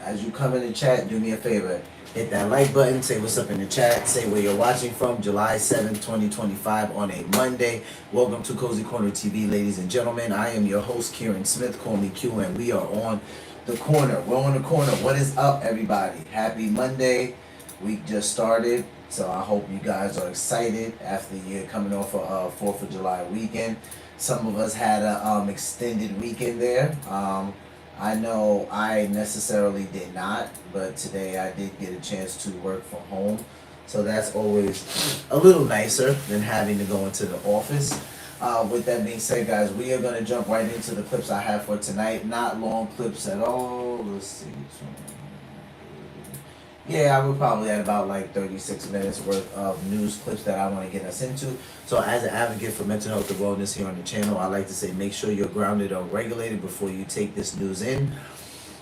as you come in the chat, do me a favor. Hit that like button, say what's up in the chat, say where you're watching from, July 7th, 2025 on a Monday. Welcome to Cozy Corner TV, ladies and gentlemen. I am your host, Kieran Smith, call me Q, and we are on the corner. We're on the corner. What is up, everybody? Happy Monday. Week just started, so I hope you guys are excited after you're coming off a 4th of July weekend. Some of us had a extended weekend there. I know I necessarily did not, but today I did get a chance to work from home. So that's always a little nicer than having to go into the office. With that being said, guys, we are going to jump right into the clips I have for tonight. Not long clips at all. Let's see. Yeah, I would probably add about like 36 minutes worth of news clips that I want to get us into. So as an advocate for mental health and wellness here on the channel, I like to say make sure you're grounded or regulated before you take this news in.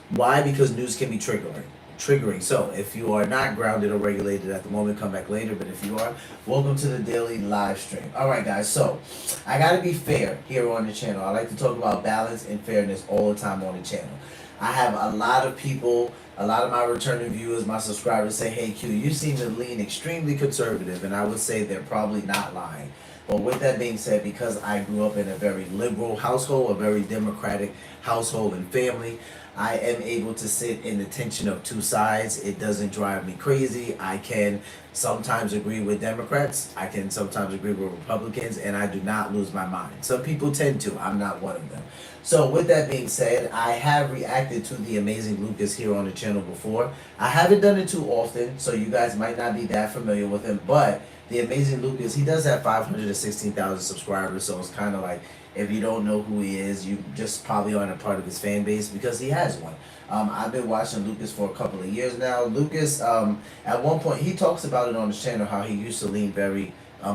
Why? Because news can be triggering. So if you are not grounded or regulated at the moment, come back later. But if you are, welcome to the daily live stream. All right, guys. So I got to be fair here on the channel. I like to talk about balance and fairness all the time on the channel. I have a lot of people, a lot of my returning viewers, my subscribers say, hey Q, you seem to lean extremely conservative, and I would say they're probably not lying. But with that being said, because I grew up in a very liberal household, a very democratic household and family, I am able to sit in the tension of two sides. It doesn't drive me crazy. I can sometimes agree with Democrats. I can sometimes agree with Republicans, and I do not lose my mind. Some people tend to. I'm not one of them. So with that being said, I have reacted to the Amazing Lucas here on the channel before. I haven't done it too often, so you guys might not be that familiar with him, but the Amazing Lucas, he does have 516,000 subscribers, so it's kind of like, if you don't know who he is, you just probably aren't a part of his fan base because he has one. I've been watching Lucas for a couple of years now. Lucas, at one point, he talks about it on his channel, how he used to lean very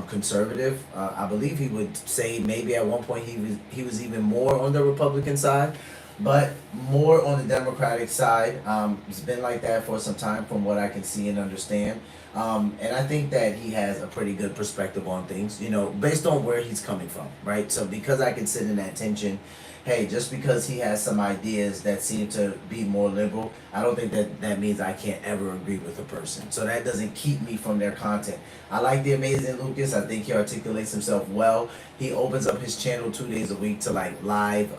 conservative. I believe he would say maybe at one point he was even more on the Republican side, but more on the Democratic side. It's been like that for some time from what I can see and understand. And I think that he has a pretty good perspective on things, you know, based on where he's coming from, right? So because I can sit in that tension, hey, just because he has some ideas that seem to be more liberal, I don't think that means I can't ever agree with a person. So that doesn't keep me from their content. I like the Amazing Lucas. I think he articulates himself well. He opens up his channel 2 days a week to like live,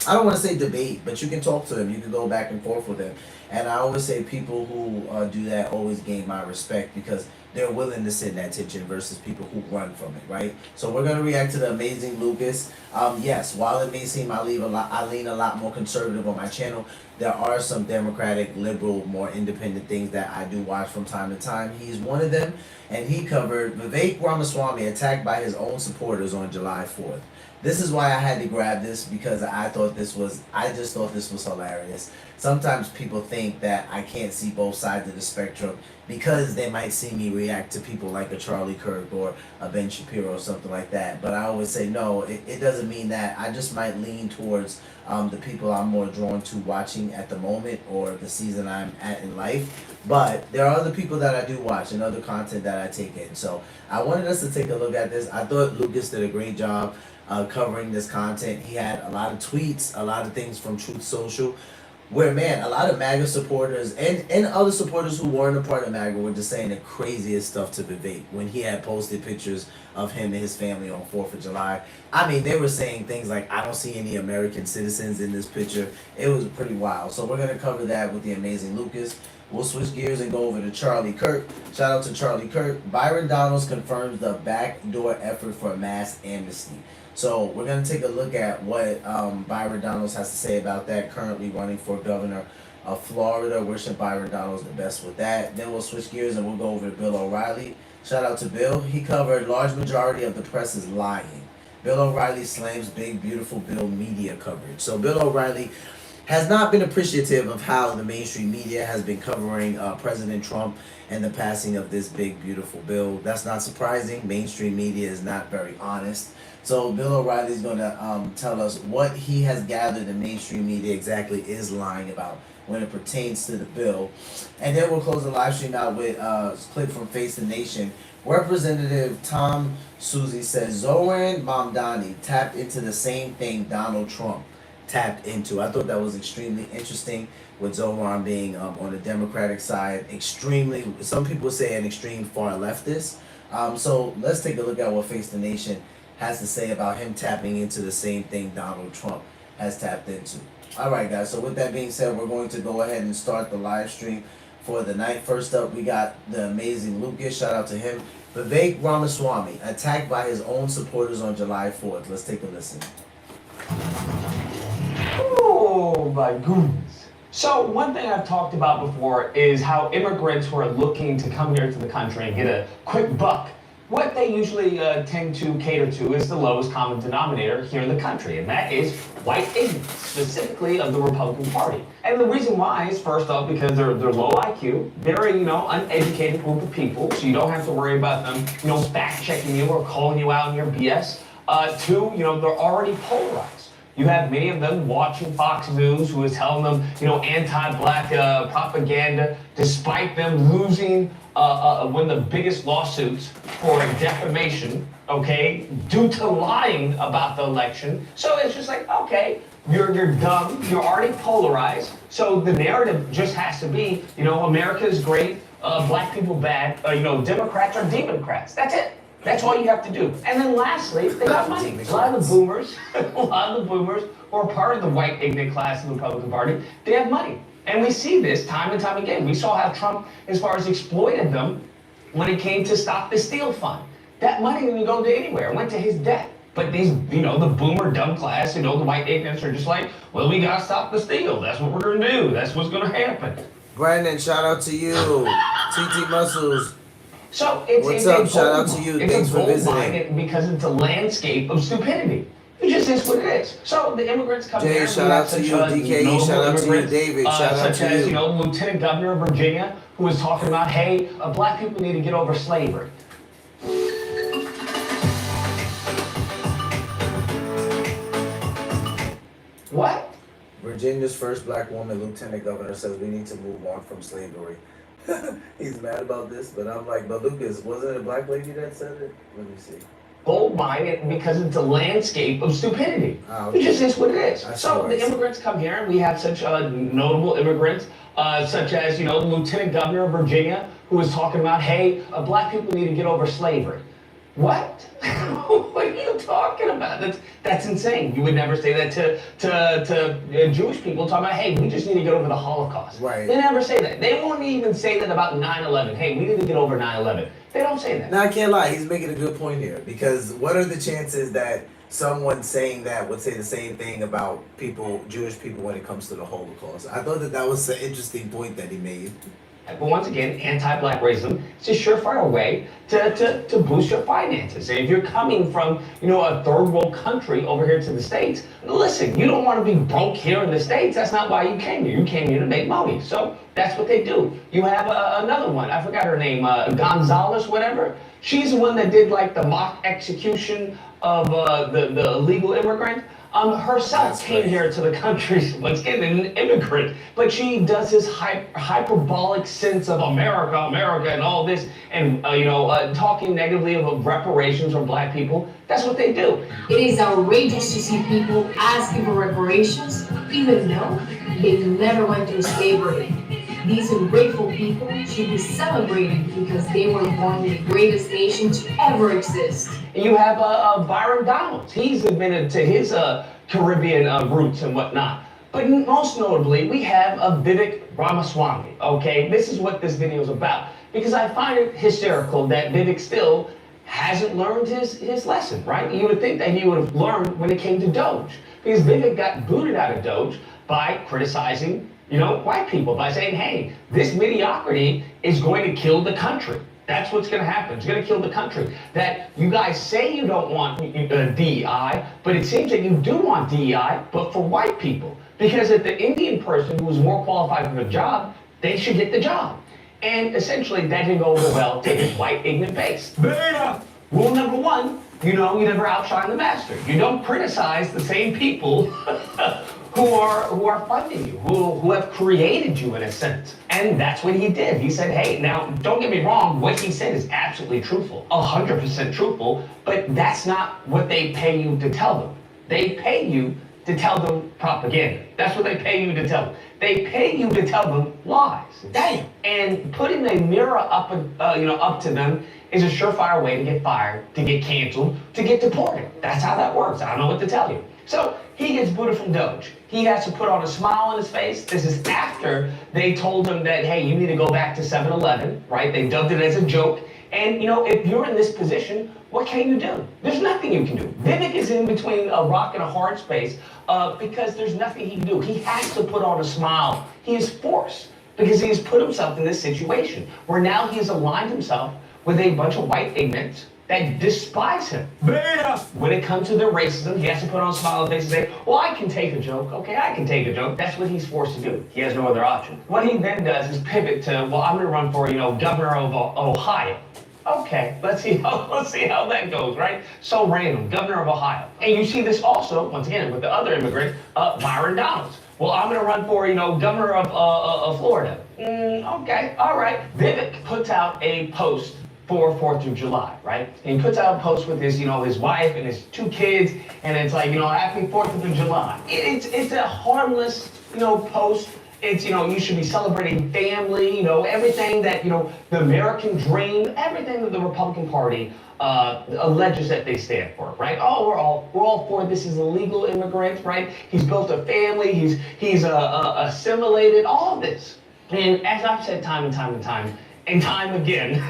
I don't want to say debate, but you can talk to him. You can go back and forth with him. And I always say people who do that always gain my respect because they're willing to sit in that tension versus people who run from it, right? So we're going to react to the Amazing Lucas. Yes, while it may seem I lean a lot more conservative on my channel, there are some democratic, liberal, more independent things that I do watch from time to time. He's one of them, and he covered Vivek Ramaswamy attacked by his own supporters on July 4th. This is why I had to grab this because I just thought this was hilarious. Sometimes people think that I can't see both sides of the spectrum because they might see me react to people like a Charlie Kirk or a Ben Shapiro or something like that. But I always say, no, it doesn't mean that. I just might lean towards the people I'm more drawn to watching at the moment or the season I'm at in life. But there are other people that I do watch and other content that I take in. So I wanted us to take a look at this. I thought Lucas did a great job covering this content. He had a lot of tweets, a lot of things from Truth Social, where, man, a lot of MAGA supporters and other supporters who weren't a part of MAGA were just saying the craziest stuff to Vivek when he had posted pictures of him and his family on 4th of July. I mean, they were saying things like, I don't see any American citizens in this picture. It was pretty wild. So we're going to cover that with the Amazing Lucas. We'll switch gears and go over to Charlie Kirk. Shout out to Charlie Kirk. Byron Donalds confirms the backdoor effort for a mass amnesty. So we're going to take a look at what Byron Donalds has to say about that, currently running for governor of Florida. Wishing Byron Donalds the best with that. Then we'll switch gears and we'll go over to Bill O'Reilly. Shout out to Bill. He covered large majority of the press is lying. Bill O'Reilly slams big, beautiful Bill media coverage. So Bill O'Reilly has not been appreciative of how the mainstream media has been covering President Trump and the passing of this big, beautiful bill. That's not surprising. Mainstream media is not very honest. So Bill O'Reilly is going to tell us what he has gathered the mainstream media exactly is lying about when it pertains to the bill. And then we'll close the live stream out with a clip from Face the Nation. Representative Tom Suzy says Zoran Mamdani tapped into the same thing Donald Trump tapped into. I thought that was extremely interesting with Zoran being on the Democratic side, extremely, some people say an extreme far leftist. So let's take a look at what Face the Nation has to say about him tapping into the same thing Donald Trump has tapped into. All right, guys. So with that being said, we're going to go ahead and start the live stream for the night. First up, we got the amazing Lucas. Shout out to him. Vivek Ramaswamy attacked by his own supporters on July 4th. Let's take a listen. Oh my goodness. So one thing I've talked about before is how immigrants who are looking to come here to the country and get a quick buck, what they usually tend to cater to is the lowest common denominator here in the country, and that is white ignorance, specifically of the Republican Party. And the reason why is, first off, because they're low IQ, they're a uneducated group of people, so you don't have to worry about them fact checking you or calling you out on your BS. Two, they're already polarized. You have many of them watching Fox News who is telling them, anti-black propaganda, despite them losing one of the biggest lawsuits for defamation, okay, due to lying about the election. So it's just like, okay, you're dumb, you're already polarized. So the narrative just has to be, America is great, black people bad, Democrats are Democrats. That's it. That's all you have to do. And then lastly, they got money. A lot of the boomers who are part of the white ignorant class of the Republican Party, they have money. And we see this time and time again. We saw how Trump, as far as exploited them when it came to Stop the Steal Fund. That money didn't go to anywhere. It went to his debt. But these, the boomer dumb class, the white ignorants are just like, well, we gotta stop the steal. That's what we're gonna do. That's what's gonna happen. Brandon, shout out to you. TT Muscles. So it's What's up? Shout out to you. Thanks for visiting. Because it's a landscape of stupidity. It just is what it is. So the immigrants come here. Shout out to you. DKE, shout out to you. David, shout out to you. Such as, Lieutenant Governor of Virginia, who was talking about, hey, black people need to get over slavery. What? Virginia's first black woman, Lieutenant Governor, says we need to move on from slavery. He's mad about this, but I'm like, but Lucas, wasn't it a black lady that said it? Let me see. Gold mine because it's a landscape of stupidity. Okay. It just is what it is. So the right. immigrants come here, and we have such notable immigrants, such as the Lieutenant Governor of Virginia, who was talking about, hey, black people need to get over slavery. What? What are you talking about? That's insane. You would never say that to Jewish people talking about, hey, we just need to get over the Holocaust. Right. They never say that. They won't even say that about 9/11. Hey, we need to get over 9/11. They don't say that. Now, I can't lie. He's making a good point here, because what are the chances that someone saying that would say the same thing about Jewish people, when it comes to the Holocaust? I thought that was an interesting point that he made. But once again, anti-black racism is a surefire way to boost your finances. And if you're coming from, a third world country over here to the States, listen, you don't want to be broke here in the States. That's not why you came here. You came here to make money. So that's what they do. You have another one. I forgot her name, Gonzalez, whatever. She's the one that did like the mock execution of the illegal immigrant. Herself came here to the country, once again, an immigrant, but she does this hyperbolic sense of America, and all this, and talking negatively of reparations for black people. That's what they do. It is outrageous to see people asking for reparations, even though they never went through slavery. These ungrateful people should be celebrated because they were born in the greatest nation to ever exist. You have Byron Donalds. He's admitted to his Caribbean roots and whatnot. But most notably, we have Vivek Ramaswamy, okay? This is what this video is about. Because I find it hysterical that Vivek still hasn't learned his lesson, right? You would think that he would have learned when it came to Doge. Because Vivek got booted out of Doge by criticizing white people, by saying, hey, this mediocrity is going to kill the country. That's what's going to happen. It's going to kill the country. That you guys say you don't want DEI, but it seems that you do want DEI, but for white people. Because if the Indian person who is more qualified for the job, they should get the job. And essentially, that didn't go over well to his white ignorant base. Beta! Rule number one, you never outshine the master. You don't criticize the same people who are funding you, who have created you in a sense. And that's what he did. He said, hey, now, don't get me wrong, what he said is absolutely truthful, 100% truthful, but that's not what they pay you to tell them. They pay you to tell them propaganda. That's what they pay you to tell them. They pay you to tell them lies. Damn. And putting a mirror up, up to them is a surefire way to get fired, to get canceled, to get deported. That's how that works. I don't know what to tell you. So he gets booted from Doge. He has to put on a smile on his face. This is after they told him that, hey, you need to go back to 7-Eleven, right? They dubbed it as a joke. And, if you're in this position, what can you do? There's nothing you can do. Vivek is in between a rock and a hard space because there's nothing he can do. He has to put on a smile. He is forced because he has put himself in this situation where now he has aligned himself with a bunch of white ignorants that despise him. When it comes to their racism, he has to put on a smile on his face and say, well, I can take a joke. Okay, I can take a joke. That's what he's forced to do. He has no other option. What he then does is pivot to, well, I'm going to run for, governor of Ohio. Okay, let's see how that goes, right? So random, governor of Ohio. And you see this also, once again, with the other immigrant, Byron Donalds. Well, I'm going to run for, governor of Florida. Okay, all right. Vivek puts out a post for 4th of July, right? And he puts out a post with his, his wife and his 2 kids, and it's like, happy 4th of July. It's a harmless, post. It's, you should be celebrating family, everything that, the American dream, everything that the Republican Party alleges that they stand for, right? Oh, we're all for this is illegal immigrants, right? He's built a family, he's assimilated, all of this. And as I've said time and time again,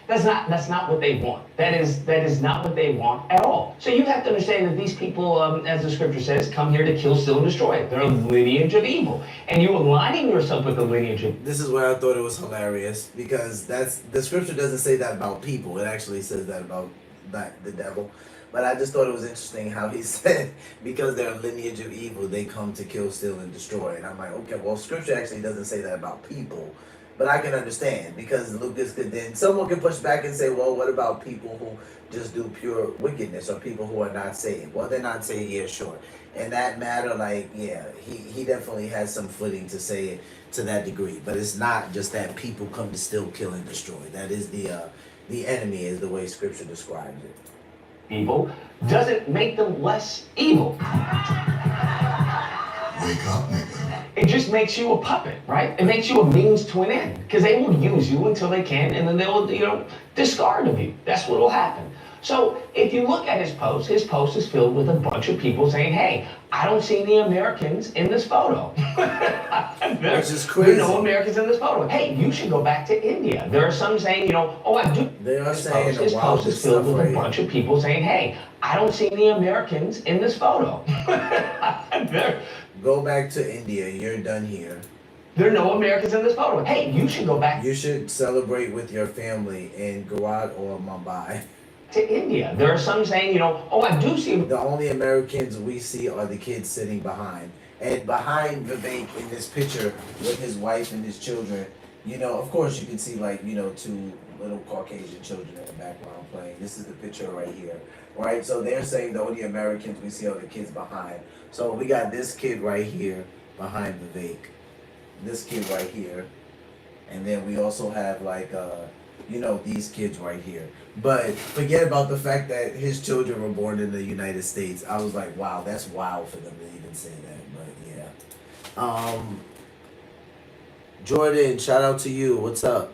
that's not what they want. That is not what they want at all. So you have to understand that these people, as the scripture says, come here to kill, steal, and destroy. They're a lineage of evil. And you aligning yourself with the lineage of... This is where I thought it was hilarious, because the scripture doesn't say that about people. It actually says that about the devil. But I just thought it was interesting how he said, because they're a lineage of evil, they come to kill, steal, and destroy. And I'm like, okay, well, scripture actually doesn't say that about people. But I can understand, because Lucas could then, someone can push back and say, well, what about people who just do pure wickedness, or people who are not saved? Well, they're not saved, yeah, sure. In that matter, like, yeah, he definitely has some footing to say it to that degree. But it's not just that people come to steal, kill, and destroy. That is the enemy, is the way scripture describes it. Evil doesn't make them less evil. Wake up, nigga. It just makes you a puppet, right? It makes you a means to an end, because they will use you until they can, and then they'll, discard of you. That's what will happen. So if you look at his post is filled with a bunch of people saying, hey, I don't see any Americans in this photo. Which is crazy. There are no Americans in this photo. Hey, you should go back to India. There are some saying, oh, I do. They are saying his post is filled with a bunch of people saying, hey, I don't see any Americans in this photo. Go back to India. You're done here. There are no Americans in this photo. Hey, you should go back. You should celebrate with your family in Gujarat or Mumbai. To India. There are some saying, oh, I do see. The only Americans we see are the kids sitting behind. And behind Vivek in this picture with his wife and his children, of course you can see 2 little Caucasian children in the background playing. This is the picture right here, right? So they're saying the only Americans we see are the kids behind. So we got this kid right here behind Vivek. This kid right here. And then we also have these kids right here. But forget about the fact that his children were born in the United States. I was like, wow, that's wild for them to even say that. But yeah. Jordan, shout out to you. What's up?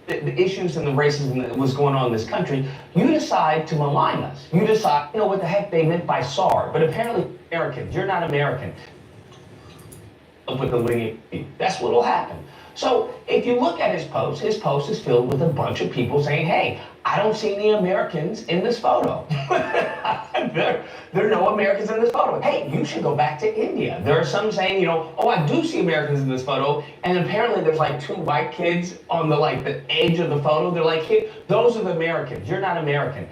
The issues and the racism that was going on in this country, you decide to malign us. You decide, what the heck they meant by SAR. But apparently, Americans, you're not American. With the lineage, that's what will happen. So if you look at his post is filled with a bunch of people saying, hey, I don't see any Americans in this photo. There are no Americans in this photo. Hey, you should go back to India. There are some saying, oh, I do see Americans in this photo. And apparently there's 2 white kids on the edge of the photo. They're like, hey, those are the Americans. You're not American.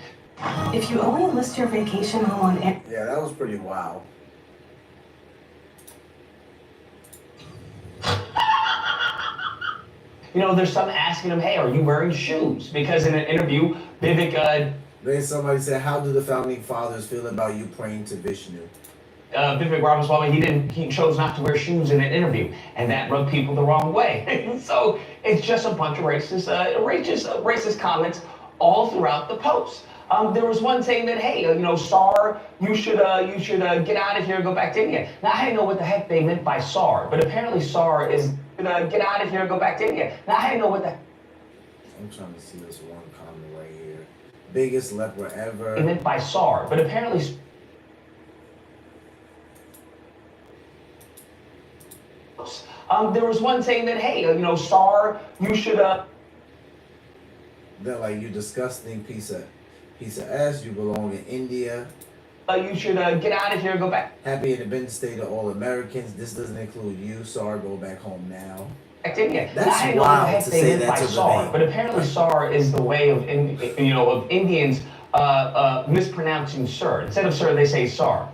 If you only list your vacation home on Yeah, that was pretty wild. There's some asking him, hey, are you wearing shoes? Because in an interview, Vivek... Then somebody said, how do the founding fathers feel about you praying to Vishnu? Vivek Ramaswamy, he chose not to wear shoes in an interview, and that rubbed people the wrong way. So it's just a bunch of racist comments all throughout the post. There was one saying that, hey, SAR, you should get out of here and go back to India. Now, I didn't know what the heck they meant by SAR, but apparently SAR is get out of here and go back to India. Now, I didn't know what the... I'm trying to see this one comment right here. Biggest leper ever. It meant by SAR, but apparently... there was one saying that, hey, SAR, you should... They're like, you disgusting piece of ass, you belong in India. You should get out of here and go back. Happy Independence Day to all Americans. This doesn't include you. Sorry, go back home now. India. That's wild to say that to SAR, but apparently SAR is the way of of Indians mispronouncing sir. Instead of sir, they say SAR.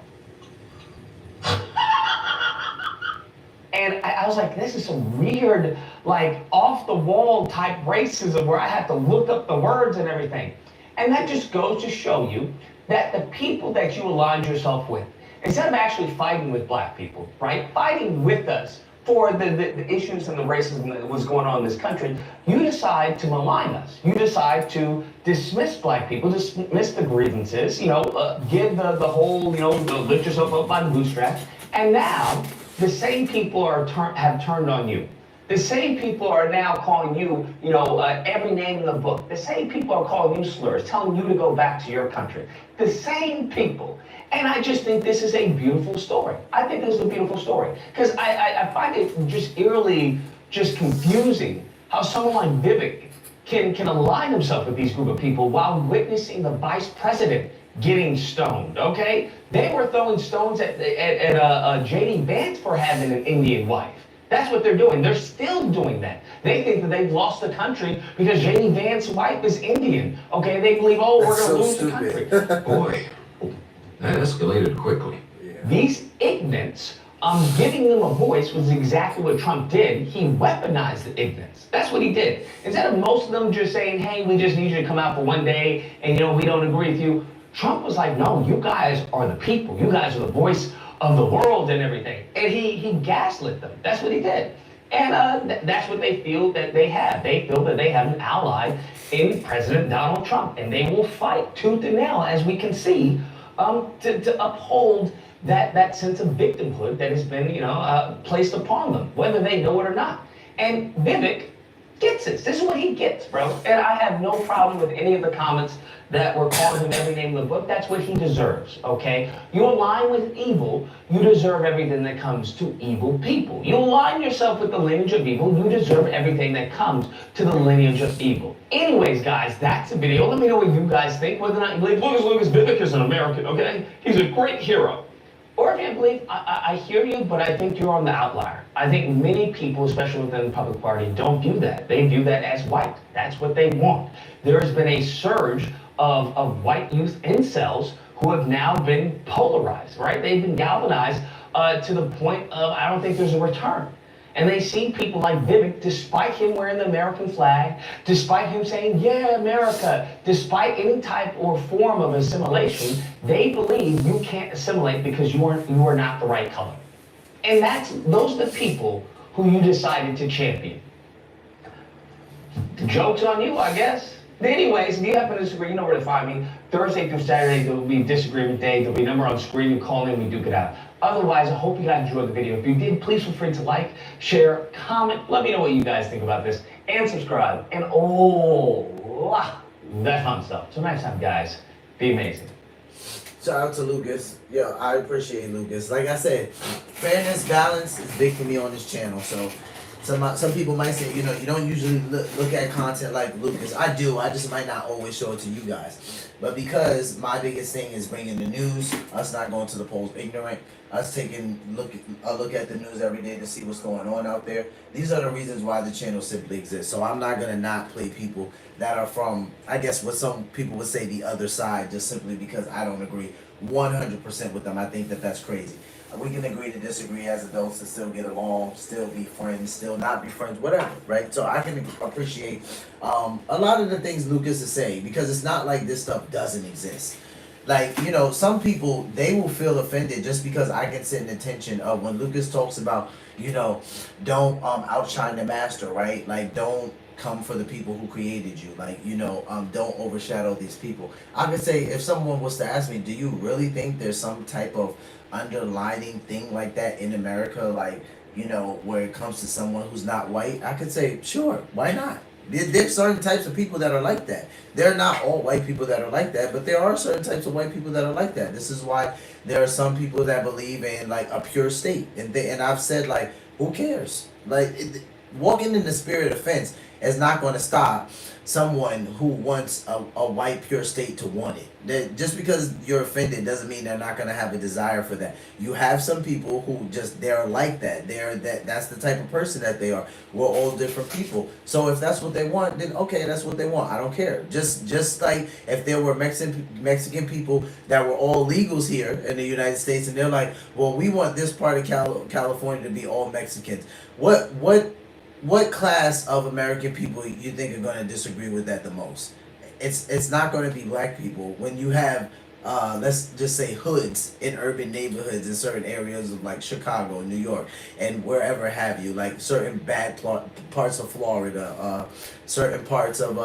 And I was like, this is some weird, like, off-the-wall type racism where I had to look up the words and everything. And that just goes to show you that the people that you aligned yourself with, instead of actually fighting with black people, right, fighting with us for the issues and the racism that was going on in this country, you decide to malign us. You decide to dismiss black people, dismiss the grievances, give the whole, lift yourself up by the bootstraps. And now, the same people have turned on you. The same people are now calling you, every name in the book. The same people are calling you slurs, telling you to go back to your country. The same people. And I just think this is a beautiful story. I think this is a beautiful story. Because I find it just eerily just confusing how someone like Vivek can align himself with these group of people while witnessing the vice president getting stoned, okay? They were throwing stones at J.D. Vance for having an Indian wife. That's what they're doing. They're still doing that. They think that they've lost the country because J.D. Vance's wife is Indian. Okay, they believe, oh, we're going to lose the country. Boy, that escalated quickly. Yeah. These ignorants, giving them a voice was exactly what Trump did. He weaponized the ignorance. That's what he did. Instead of most of them just saying, hey, we just need you to come out for one day and, we don't agree with you, Trump was like, no, you guys are the people. You guys are the voice of the world and everything. And he gaslit them. That's what he did. And that's what they feel that they have. They feel that they have an ally in President Donald Trump. And they will fight tooth and nail, as we can see, to uphold that sense of victimhood that has been, placed upon them, whether they know it or not. And Vivek gets it. This is what he gets, bro. And I have no problem with any of the comments that were calling him every name in the book. That's what he deserves, okay? You align with evil, you deserve everything that comes to evil people. You align yourself with the lineage of evil, you deserve everything that comes to the lineage of evil. Anyways, guys, that's the video. Let me know what you guys think, whether or not you believe Lucas Vivek is an American, okay? He's a great hero. Or if you believe, I hear you, but I think you're on the outlier. I think many people, especially within the Republican Party, don't view that. They view that as white. That's what they want. There has been a surge of white youth incels who have now been polarized, right? They've been galvanized to the point of, I don't think there's a return. And they see people like Vivek, despite him wearing the American flag, despite him saying, yeah, America, despite any type or form of assimilation, they believe you can't assimilate because you are not the right color. And those are the people who you decided to champion. The joke's on you, I guess. Anyways, if you happen to disagree, you know where to find me. Thursday through Saturday, there will be disagreement day. There'll be a number on screen. You call in, we duke it out. Otherwise, I hope you guys enjoyed the video. If you did, please feel free to like, share, comment. Let me know what you guys think about this. And subscribe. And that fun stuff. So next time, guys, be amazing. Shout out to Lucas. Yo, I appreciate Lucas. Like I said, fairness, balance is big for me on this channel. So some people might say, you don't usually look at content like Lucas. I do. I just might not always show it to you guys. But because my biggest thing is bringing the news, us not going to the polls ignorant, us taking a look at the news every day to see what's going on out there. These are the reasons why the channel simply exists. So I'm not gonna not play people that are from, I guess what some people would say, the other side, just simply because I don't agree 100% with them. I think that that's crazy. We can agree to disagree as adults and still get along, still be friends, still not be friends, whatever, right? So I can appreciate a lot of the things Lucas is saying, because it's not like this stuff doesn't exist. Like, some people, they will feel offended just because I can sit in attention of when Lucas talks about, don't outshine the master, right? Like, don't come for the people who created you. Like, don't overshadow these people. I could say, if someone was to ask me, do you really think there's some type of underlining thing like that in America, like, where it comes to someone who's not white? I could say, sure, why not? There's certain types of people that are like that. They're not all white people that are like that, but there are certain types of white people that are like that. This is why there are some people that believe in like a pure state, and I've said, like, who cares? Like, walking in the spirit of fence is not going to stop someone who wants a white pure state to want it. Just because you're offended doesn't mean they're not going to have a desire for that. You have some people who they're like that. That's the type of person that they are. We're all different people. So if that's what they want, then okay, that's what they want. I don't care. Just like if there were Mexican people that were all legals here in the United States, and they're like, well, we want this part of California to be all Mexicans. What class of American people you think are going to disagree with that the most? It's not going to be black people. When you have, let's just say, hoods in urban neighborhoods in certain areas of like Chicago, New York, and wherever have you, like certain bad parts of Florida, certain parts of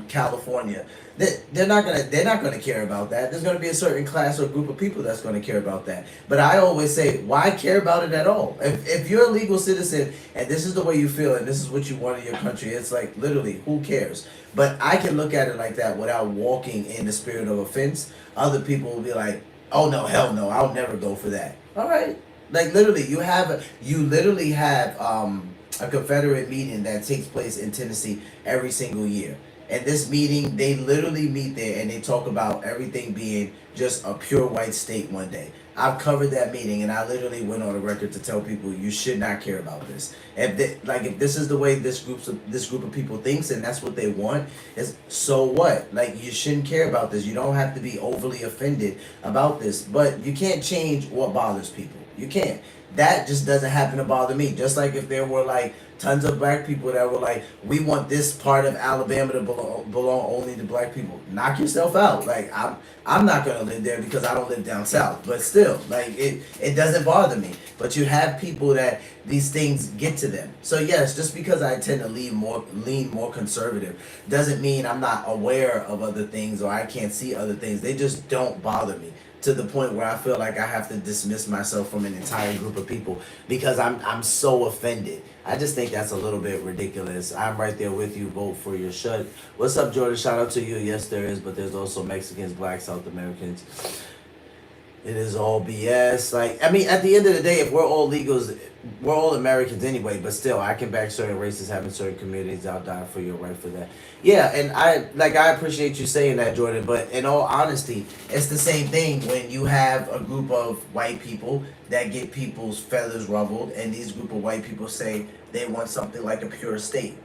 California. They're not gonna care about that. There's gonna be a certain class or group of people that's gonna care about that. But I always say, why care about it at all? If you're a legal citizen and this is the way you feel and this is what you want in your country, it's like, literally, who cares? But I can look at it like that without walking in the spirit of offense. Other people will be like, oh no, hell no, I'll never go for that. All right, like literally, you literally have a Confederate meeting that takes place in Tennessee every single year. And this meeting, they literally meet there and they talk about everything being just a pure white state one day. I've covered that meeting and I literally went on the record to tell people you should not care about this. If this is the way this group of people thinks and that's what they want, is so what? Like, you shouldn't care about this. You don't have to be overly offended about this. But you can't change what bothers people. You can't. That just doesn't happen to bother me. Just like if there were like tons of black people that were like, we want this part of Alabama to belong only to black people. Knock yourself out. Like, I'm not gonna live there because I don't live down south. But still, like, it doesn't bother me. But you have people that these things get to them. So yes, just because I tend to lean more conservative doesn't mean I'm not aware of other things or I can't see other things. They just don't bother me, to the point where I feel like I have to dismiss myself from an entire group of people because I'm so offended. I just think that's a little bit ridiculous. I'm right there with you. Vote for your shut. What's up, Jordan? Shout out to you. Yes, there is, but there's also Mexicans, Blacks, South Americans. It is all BS. Like, I mean, at the end of the day, if we're all legals, we're all Americans anyway, but still, I can back certain races having certain communities. I'll die for your right for that. Yeah, and I appreciate you saying that, Jordan, but in all honesty, it's the same thing when you have a group of white people that get people's feathers ruffled, and these group of white people say they want something like a pure state.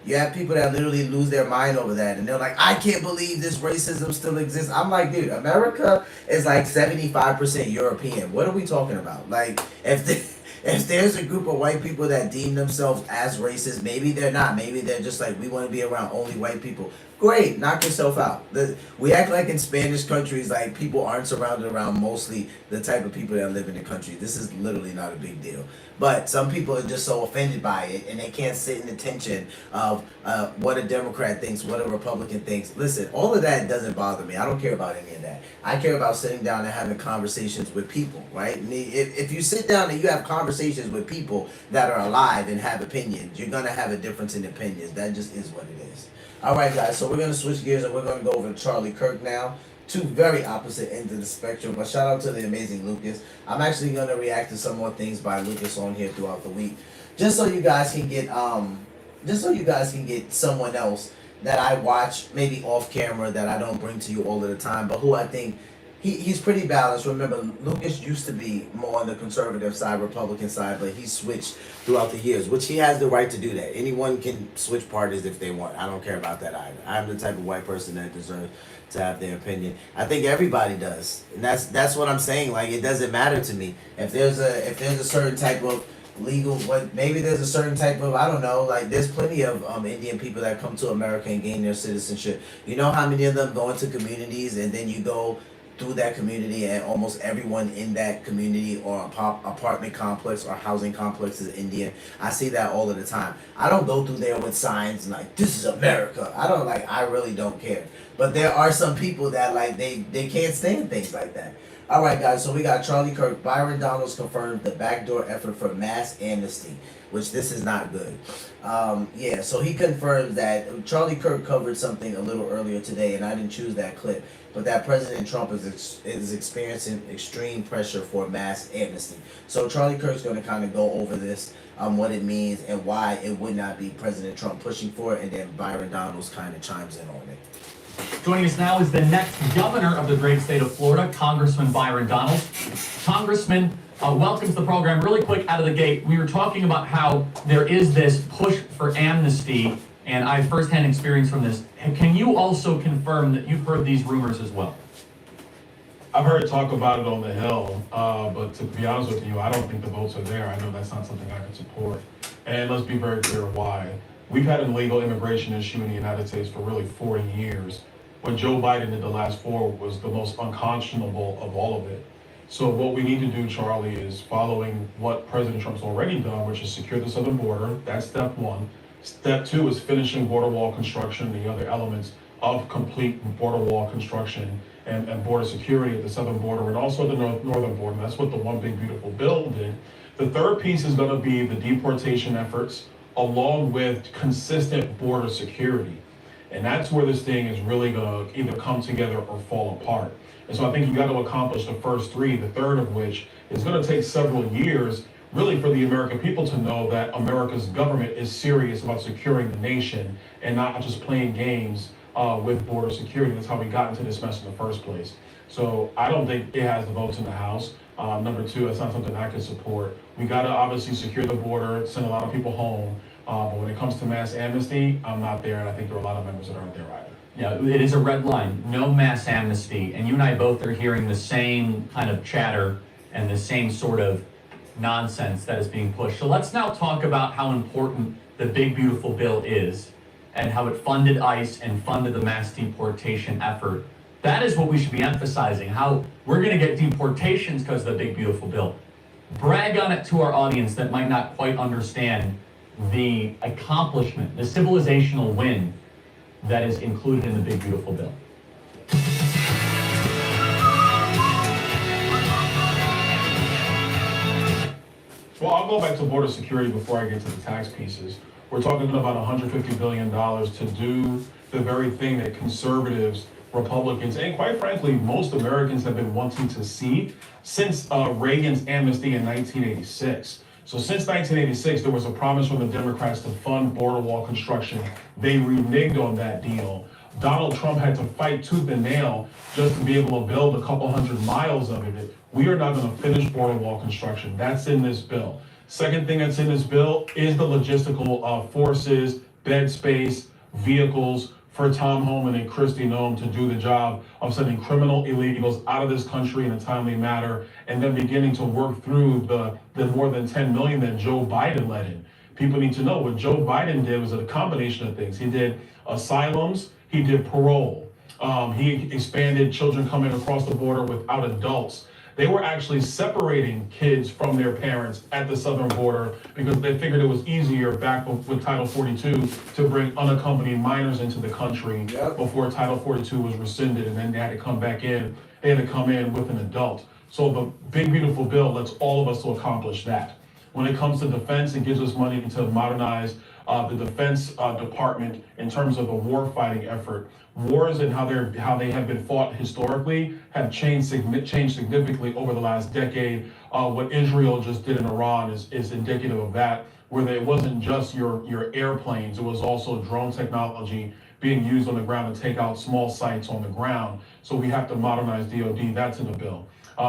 You have people that literally lose their mind over that, and they're like, I can't believe this racism still exists. I'm like, dude, America is like 75% European. What are we talking about? Like, if there's a group of white people that deem themselves as racist, maybe they're not. Maybe they're just like, we want to be around only white people. Great, knock yourself out. We act like in Spanish countries, like, people aren't surrounded around mostly the type of people that live in the country. This is literally not a big deal. But some people are just so offended by it, and they can't sit in the tension of what a Democrat thinks, what a Republican thinks. Listen, all of that doesn't bother me. I don't care about any of that. I care about sitting down and having conversations with people, right? If you sit down and you have conversations with people that are alive and have opinions, you're going to have a difference in opinions. That just is what it is. All right, guys, so we're going to switch gears and we're going to go over to Charlie Kirk now. Two very opposite ends of the spectrum, but shout out to the amazing Lucas. I'm actually going to react to some more things by Lucas on here throughout the week, just so you guys can get someone else that I watch maybe off camera that I don't bring to you all of the time, but who I think he's pretty balanced. Remember, Lucas used to be more on the conservative side, Republican side, but he switched throughout the years, which he has the right to do that. Anyone can switch parties if they want. I don't care about that either. I'm the type of white person that deserves to have their opinion. I think everybody does, and that's what I'm saying. Like, it doesn't matter to me if there's a certain type of legal, maybe there's a certain type of, I don't know, like, there's plenty of Indian people that come to America and gain their citizenship. You know how many of them go into communities and then you go through that community, and almost everyone in that community or apartment complex or housing complex is Indian. I see that all of the time. I don't go through there with signs like "This is America." I really don't care. But there are some people that they can't stand things like that. All right, guys. So we got Charlie Kirk. Byron Donalds confirmed the backdoor effort for mass amnesty, which this is not good. Yeah, so he confirmed that Charlie Kirk covered something a little earlier today, and I didn't choose that clip, but that President Trump is experiencing extreme pressure for mass amnesty. So Charlie Kirk's going to kind of go over this, what it means and why it would not be President Trump pushing for it, and then Byron Donalds kind of chimes in on it. Joining us now is the next governor of the great state of Florida, Congressman Byron Donalds. Congressman, welcome to the program. Really quick out of the gate, we were talking about how there is this push for amnesty, and I have firsthand experience from this. Can you also confirm that you've heard these rumors as well? I've heard talk about it on the Hill, but to be honest with you, I don't think the votes are there. I know that's not something I can support. And let's be very clear why. We've had an illegal immigration issue in the United States for really 40 years. What Joe Biden did the last 4 was the most unconscionable of all of it. So what we need to do, Charlie, is following what President Trump's already done, which is secure the southern border. That's step 1. Step 2 is finishing border wall construction and the other elements of complete border wall construction and border security at the southern border and also the northern border. That's what the One Big Beautiful Bill did. The third piece is going to be the deportation efforts along with consistent border security. And that's where this thing is really going to either come together or fall apart. And so I think you got to accomplish the first 3, the third of which is going to take several years really for the American people to know that America's government is serious about securing the nation and not just playing games with border security. That's how we got into this mess in the first place. So I don't think it has the votes in the House. Number 2, that's not something I can support. We got to obviously secure the border, send a lot of people home. But when it comes to mass amnesty, I'm not there, and I think there are a lot of members that aren't there either. Yeah, it is a red line, no mass amnesty. And you and I both are hearing the same kind of chatter and the same sort of nonsense that is being pushed. So let's now talk about how important the Big Beautiful Bill is and how it funded ICE and funded the mass deportation effort. That is what we should be emphasizing, how we're going to get deportations because of the Big Beautiful Bill. Brag on it to our audience that might not quite understand the accomplishment, the civilizational win that is included in the Big Beautiful Bill. Well, I'll go back to border security before I get to the tax pieces. We're talking about $150 billion to do the very thing that conservatives, Republicans, and quite frankly, most Americans have been wanting to see since Reagan's amnesty in 1986. So since 1986, there was a promise from the Democrats to fund border wall construction. They reneged on that deal. Donald Trump had to fight tooth and nail just to be able to build a couple hundred miles of it. We are not going to finish border wall construction. That's in this bill. Second thing that's in this bill is the logistical forces, bed space, vehicles for Tom Homan and Kristi Noem to do the job of sending criminal illegals out of this country in a timely manner, and then beginning to work through the more than 10 million that Joe Biden let in. People need to know what Joe Biden did was a combination of things. He did asylums, he did parole. He expanded children coming across the border without adults. They were actually separating kids from their parents at the southern border because they figured it was easier back with Title 42 to bring unaccompanied minors into the country before Title 42 was rescinded, and then they had to come back in. They had to come in with an adult. So the Big Beautiful Bill lets all of us to accomplish that. When it comes to defense, it gives us money to modernize the Defense Department in terms of the war fighting effort. Wars and how they have been fought historically have changed significantly over the last decade. What Israel just did in Iran is indicative of that, where it wasn't just your airplanes, it was also drone technology being used on the ground to take out small sites on the ground. So we have to modernize DoD. That's in the bill.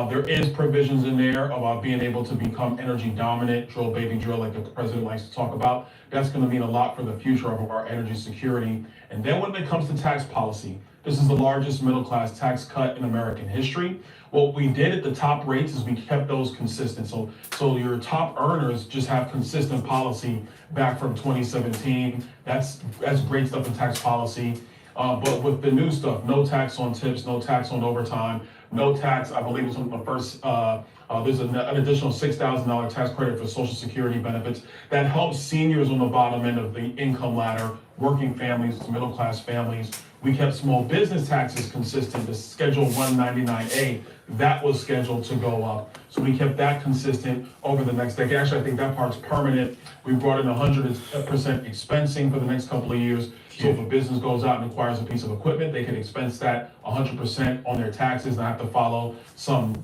There is provisions in there about being able to become energy dominant, drill, baby, drill, like the president likes to talk about. That's going to mean a lot for the future of our energy security. And then when it comes to tax policy, this is the largest middle-class tax cut in American history. What we did at the top rates is we kept those consistent. So your top earners just have consistent policy back from 2017. That's great stuff in tax policy. But with the new stuff, no tax on tips, no tax on overtime, no tax, I believe it's on the first, there's an additional $6,000 tax credit for Social Security benefits that helps seniors on the bottom end of the income ladder, working families, middle-class families. We kept small business taxes consistent. The Schedule 199A, that was scheduled to go up. So we kept that consistent over the next decade. Actually, I think that part's permanent. We brought in 100% expensing for the next couple of years. So if a business goes out and acquires a piece of equipment, they can expense that 100% on their taxes, not have to follow some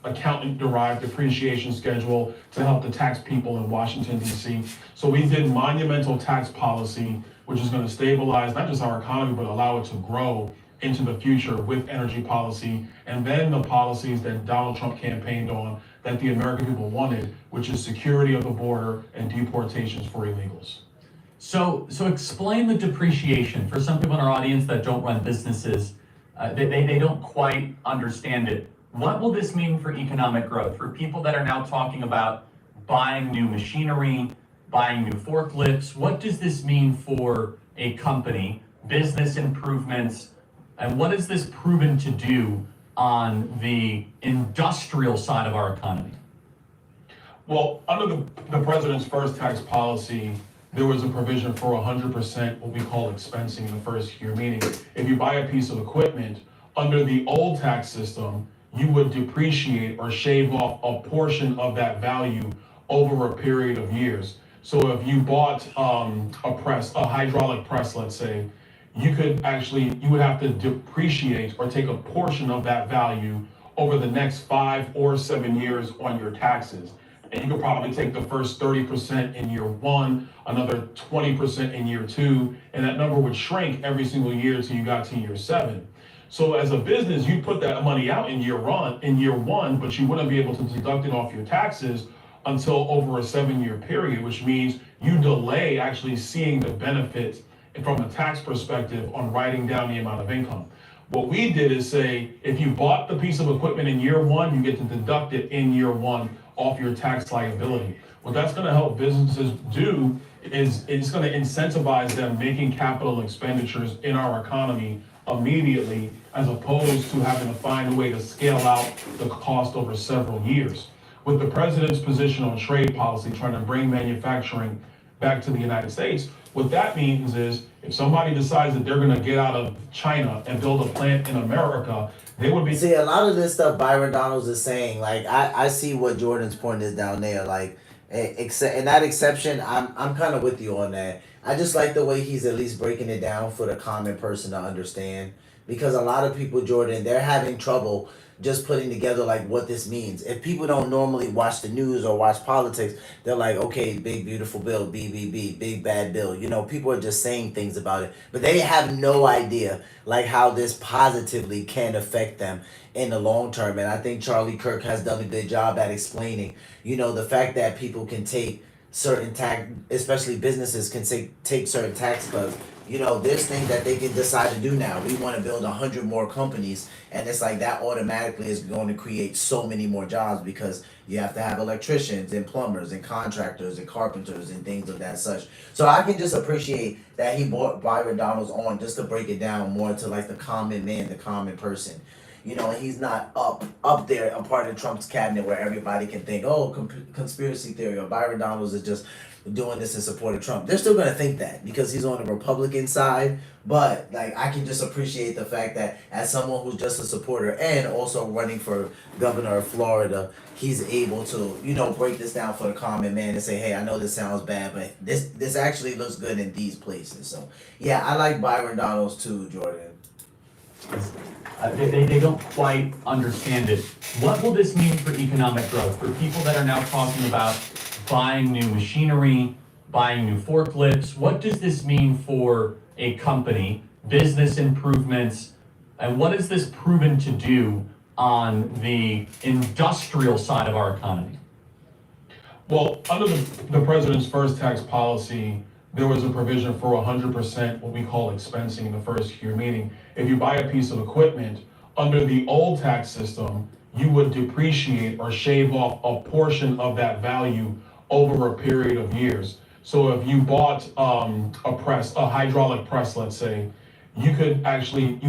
accountant-derived depreciation schedule to help the tax people in Washington, D.C. So we did monumental tax policy, which is going to stabilize not just our economy, but allow it to grow into the future with energy policy, and then the policies that Donald Trump campaigned on that the American people wanted, which is security of the border and deportations for illegals. So explain the depreciation for some people in our audience that don't run businesses. They don't quite understand it. What will this mean for economic growth? For people that are now talking about buying new machinery, buying new forklifts, what does this mean for a company, business improvements, and what is this proven to do on the industrial side of our economy? Well, under the president's first tax policy, there was a provision for 100% what we call expensing in the first year, meaning if you buy a piece of equipment, under the old tax system, you would depreciate or shave off a portion of that value over a period of years. So if you bought a hydraulic press, let's say, you would have to depreciate or take a portion of that value over the next 5 or 7 years on your taxes. And you could probably take the first 30% in year 1, another 20% in year 2, and that number would shrink every single year until you got to year 7. So as a business, you put that money out in year 1, but you wouldn't be able to deduct it off your taxes until over a 7-year period, which means you delay actually seeing the benefit from a tax perspective on writing down the amount of income. What we did is say, if you bought the piece of equipment in year 1, you get to deduct it in year 1 off your tax liability. What that's going to help businesses do is it's going to incentivize them making capital expenditures in our economy immediately, as opposed to having to find a way to scale out the cost over several years. With the president's position on trade policy, trying to bring manufacturing back to the United States, what that means is if somebody decides that they're going to get out of China and build a plant in America, they would be... See, a lot of this stuff Byron Donalds is saying, like, I see what Jordan's point is down there, like, in that exception, I'm kind of with you on that. I just like the way he's at least breaking it down for the common person to understand, because a lot of people, Jordan, they're having trouble just putting together like what this means. If people don't normally watch the news or watch politics, they're like, okay, big beautiful bill, BBB, big bad bill. You know, people are just saying things about it, but they have no idea like how this positively can affect them in the long term. And I think Charlie Kirk has done a good job at explaining, you know, the fact that people can take certain tax, especially businesses can take certain tax cuts. You know, there's things that they can decide to do now. We want to build 100 more companies, and it's like that automatically is going to create so many more jobs, because you have to have electricians and plumbers and contractors and carpenters and things of that such. So I can just appreciate that he brought Byron Donalds on just to break it down more to like the common man, the common person. You know, he's not up there, a part of Trump's cabinet where everybody can think, oh, conspiracy theory, or Byron Donalds is just doing this in support of Trump. They're still going to think that because he's on the Republican side. But like, I can just appreciate the fact that as someone who's just a supporter and also running for governor of Florida, he's able to, you know, break this down for the common man and say, hey, I know this sounds bad, but this actually looks good in these places. So yeah, I like Byron Donalds too, Jordan. They don't quite understand it. What will this mean for economic growth? For people that are now talking about buying new machinery, buying new forklifts, what does this mean for a company, business improvements, and what is this proven to do on the industrial side of our economy? Well, under the president's first tax policy, there was a provision for 100% what we call expensing in the first year, meaning if you buy a piece of equipment, under the old tax system, you would depreciate or shave off a portion of that value over a period of years. So if you bought a hydraulic press, let's say, you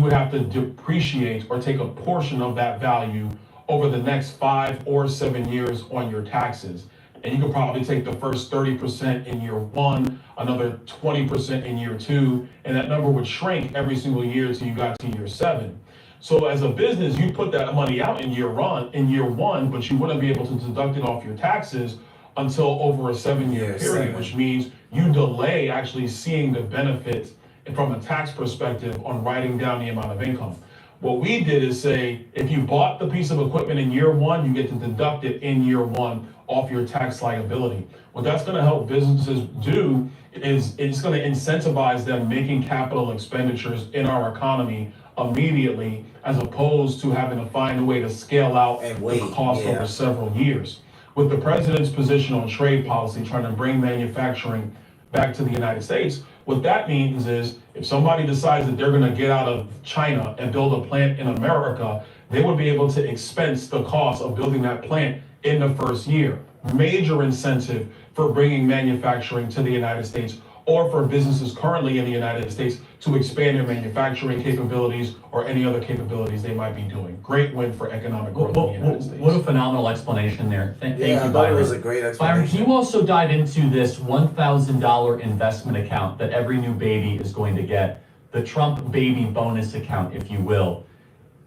would have to depreciate or take a portion of that value over the next 5 or 7 years on your taxes. And you could probably take the first 30% in year one, another 20% in year two, and that number would shrink every single year until you got to year 7. So as a business, you put that money out in year one, but you wouldn't be able to deduct it off your taxes until over a 7-year period, which means you delay actually seeing the benefits from a tax perspective on writing down the amount of income. What we did is say, if you bought the piece of equipment in year one, you get to deduct it in year one off your tax liability. What that's going to help businesses do is it's going to incentivize them making capital expenditures in our economy immediately, as opposed to having to find a way to scale out the cost over several years. With the president's position on trade policy, trying to bring manufacturing back to the United States, what that means is if somebody decides that they're going to get out of China and build a plant in America, they would be able to expense the cost of building that plant in the first year. Major incentive for bringing manufacturing to the United States, or for businesses currently in the United States to expand their manufacturing capabilities or any other capabilities they might be doing. Great win for economic growth in the United States. What a phenomenal explanation there. Thank you, Byron. That was a great explanation. Byron, can you also dive into this $1,000 investment account that every new baby is going to get, the Trump baby bonus account, if you will?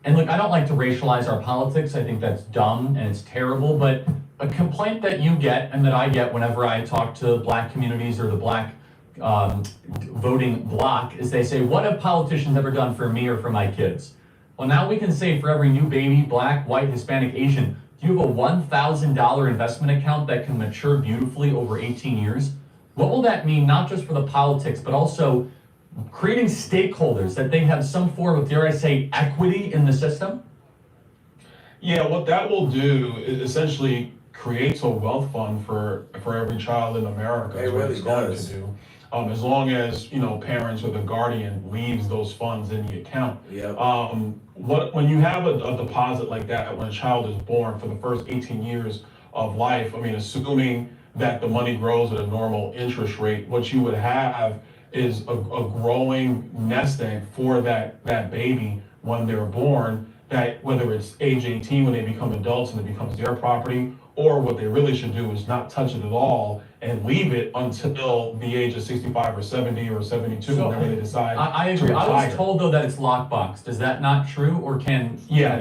And look, I don't like to racialize our politics. I think that's dumb and it's terrible, but a complaint that you get and that I get whenever I talk to Black communities or the Black voting bloc is they say, what have politicians ever done for me or for my kids? Well, now we can say for every new baby, Black, white, Hispanic, Asian, do you have a $1,000 investment account that can mature beautifully over 18 years? What will that mean, not just for the politics, but also creating stakeholders that they have some form of, dare I say, equity in the system? Yeah, what that will do is essentially creates a wealth fund for every child in America. It really does. To do. As long as parents or the guardian leaves those funds in the account. Yep. When you have a deposit like that, when a child is born for the first 18 years of life, I mean, assuming that the money grows at a normal interest rate, what you would have is a growing nest egg for that baby when they're born, that whether it's age 18 when they become adults and it becomes their property, or what they really should do is not touch it at all and leave it until the age of 65 or 70 or 72, whenever they decide. I agree. I was told though that it's lockboxed. Is that not true, or can? Yeah,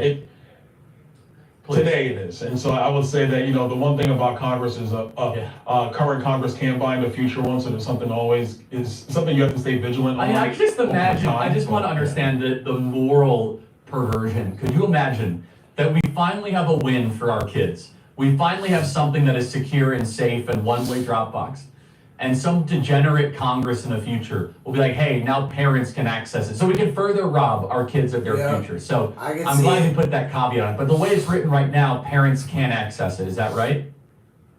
today it is, and so I would say that the one thing about Congress is current Congress can bind a future one, so there's something you have to stay vigilant on. I just imagine. I just want to understand the moral perversion. Could you imagine that we finally have a win for our kids? We finally have something that is secure and safe and one-way Dropbox. And some degenerate Congress in the future will be like, hey, now parents can access it. So we can further rob our kids of their future. So I'm glad you put that caveat on it. But the way it's written right now, parents can access it. Is that right?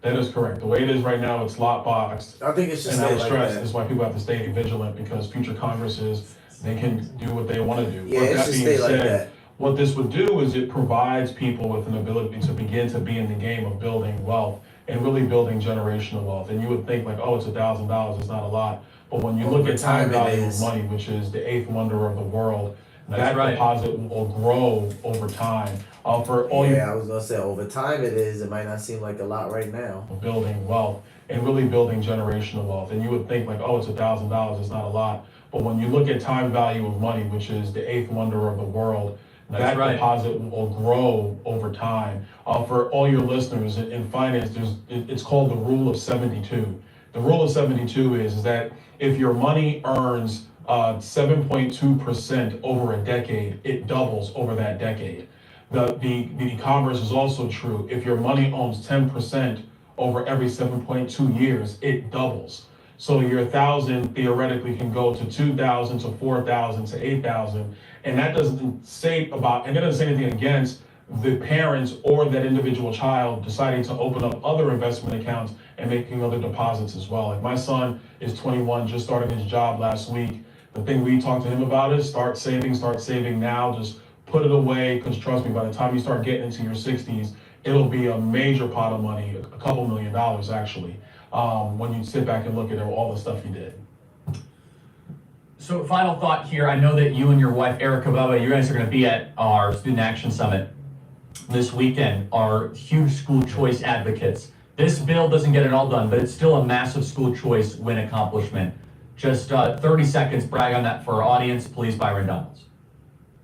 That is correct. The way it is right now, it's lockboxed. I think it's just and I would stress that. That's why people have to stay vigilant, because future Congresses, they can do what they want to do. Yeah, but it that should being stay said, like that. What this would do is it provides people with an ability to begin to be in the game of building wealth and really building generational wealth. And you would think like, oh, it's $1,000, it's not a lot. But when you look at time value of money, which is the 8th wonder of the world, that deposit will grow over time. I was gonna say over time it is. It might not seem like a lot right now. Building wealth and really building generational wealth. And you would think like, oh, it's $1,000, it's not a lot. But when you look at time value of money, which is the 8th wonder of the world, that deposit will grow over time. For all your listeners in finance, it's called the rule of 72. The rule of 72 is that if your money earns 7.2% over a decade, it doubles over that decade. The converse is also true. If your money owns 10% over every 7.2 years, it doubles. So your 1,000 theoretically can go to 2,000 to 4,000 to 8,000. And that doesn't say anything against the parents or that individual child deciding to open up other investment accounts and making other deposits as well. Like my son is 21, just started his job last week. The thing we talked to him about is start saving now, just put it away, because trust me, by the time you start getting into your 60s, it'll be a major pot of money, a couple $1 million actually, when you sit back and look at all the stuff you did. So final thought here, I know that you and your wife, Erica Bubba, you guys are gonna be at our Student Action Summit this weekend, are huge school choice advocates. This bill doesn't get it all done, but it's still a massive school choice win accomplishment. Just 30 seconds, brag on that for our audience, please, Byron Donalds.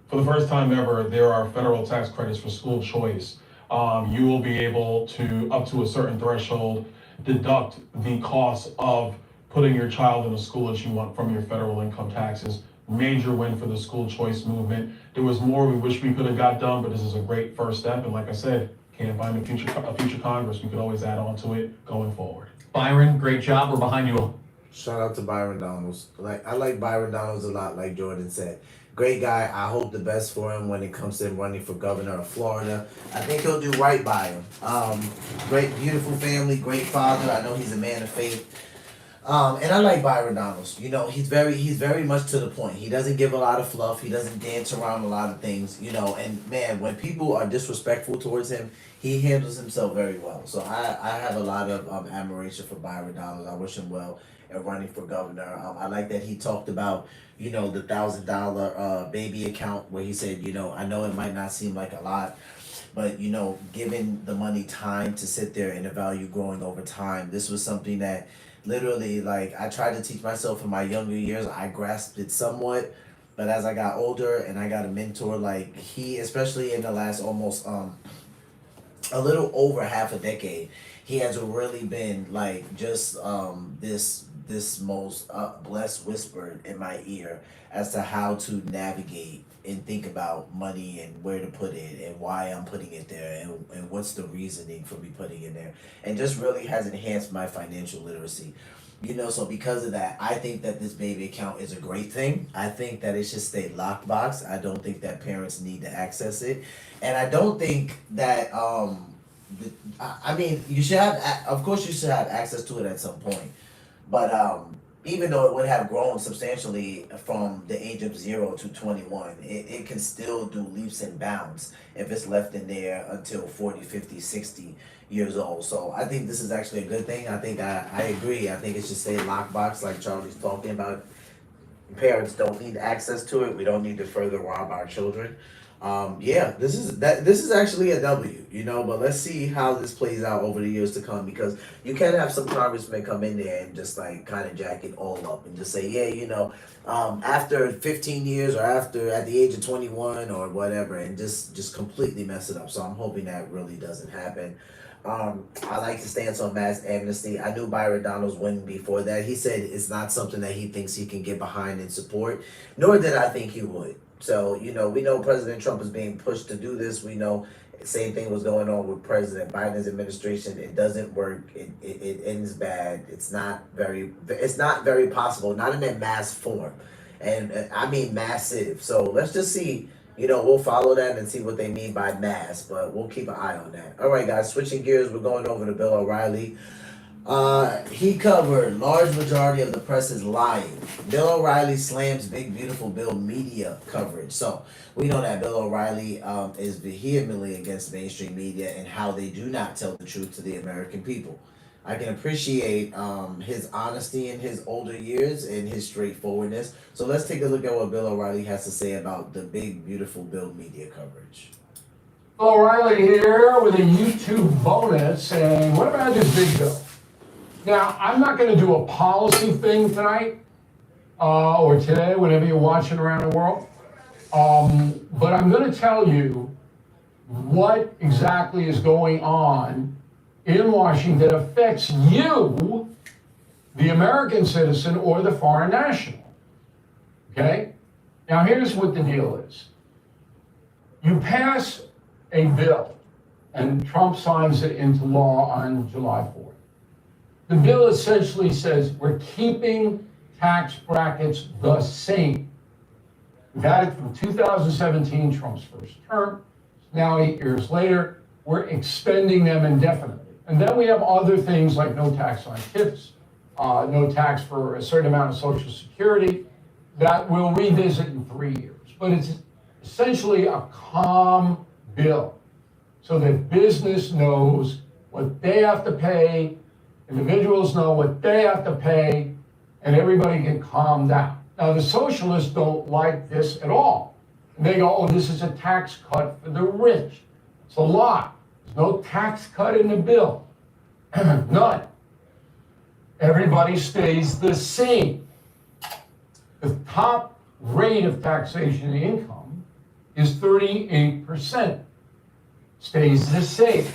For the first time ever, there are federal tax credits for school choice. You will be able to, up to a certain threshold, deduct the cost of putting your child in a school that you want from your federal income taxes. Major win for the school choice movement. There was more we wish we could have got done, but this is a great first step. And like I said, can't find a future Congress. We could always add on to it going forward. Byron, great job. We're behind you all. Shout out to Byron Donalds. I like Byron Donalds a lot, like Jordan said. Great guy. I hope the best for him when it comes to him running for governor of Florida. I think he'll do right by him. Great, beautiful family, great father. I know he's a man of faith. And I like Byron Donalds. You know, he's very much to the point. He doesn't give a lot of fluff. He doesn't dance around a lot of things, you know. And man, when people are disrespectful towards him, he handles himself very well. So I have a lot of admiration for Byron Donalds. I wish him well in running for governor. I like that he talked about, you know, the $1,000 baby account, where he said, you know, I know it might not seem like a lot, but, you know, given the money time to sit there and the value growing over time, this was something that literally, like, I tried to teach myself in my younger years. I grasped it somewhat, but as I got older and I got a mentor like he, especially in the last almost a little over half a decade, he has really been like just this most blessed whispered in my ear as to how to navigate and think about money and where to put it and why I'm putting it there and what's the reasoning for me putting it there, and just really has enhanced my financial literacy. You know, so because of that, I think that this baby account is a great thing. I think that it should stay locked box. I don't think that parents need to access it. And I don't think that, I mean, you should have, of course you should have access to it at some point. But even though it would have grown substantially from the age of 0 to 21, it can still do leaps and bounds if it's left in there until 40, 50, 60 years old. So I think this is actually a good thing. I think I agree. I think it should stay lockbox like Charlie's talking about. Parents don't need access to it. We don't need to further rob our children. Yeah, this is actually a W, you know, but let's see how this plays out over the years to come, because you can have some congressmen come in there and just like kind of jack it all up and just say, yeah, you know, after 15 years or after at the age of 21 or whatever, and just completely mess it up. So I'm hoping that really doesn't happen. I like to stance on mass amnesty. I knew Byron Donalds wouldn't before that. He said it's not something that he thinks he can get behind and support, nor did I think he would. So, you know, we know President Trump is being pushed to do this. We know the same thing was going on with President Biden's administration. It doesn't work. It ends bad. It's not very possible, not in that mass form. And I mean massive. So let's just see. You know, we'll follow that and see what they mean by mass, but we'll keep an eye on that. All right, guys, switching gears, we're going over to Bill O'Reilly. He covered large majority of the press is lying. Bill O'Reilly slams big beautiful bill media coverage. So we know that Bill O'Reilly is vehemently against mainstream media and how they do not tell the truth to the American people. I can appreciate his honesty in his older years and his straightforwardness. So let's take a look at what Bill O'Reilly has to say about the big beautiful bill media coverage. Bill O'Reilly here with a YouTube bonus, and what about this big bill? Now, I'm not going to do a policy thing tonight, or today, whenever you're watching around the world, but I'm going to tell you what exactly is going on in Washington that affects you, the American citizen, or the foreign national, okay? Now, here's what the deal is. You pass a bill, and Trump signs it into law on July 4th. The bill essentially says we're keeping tax brackets the same. We've had it from 2017, Trump's first term. Now, 8 years later, we're extending them indefinitely. And then we have other things like no tax on tips, no tax for a certain amount of Social Security that we'll revisit in 3 years. But it's essentially a calm bill so that business knows what they have to pay, individuals know what they have to pay, and everybody can calm down. Now, the socialists don't like this at all. They go, oh, this is a tax cut for the rich. It's a lie. There's no tax cut in the bill. None. Everybody stays the same. The top rate of taxation of income is 38%. Stays the same.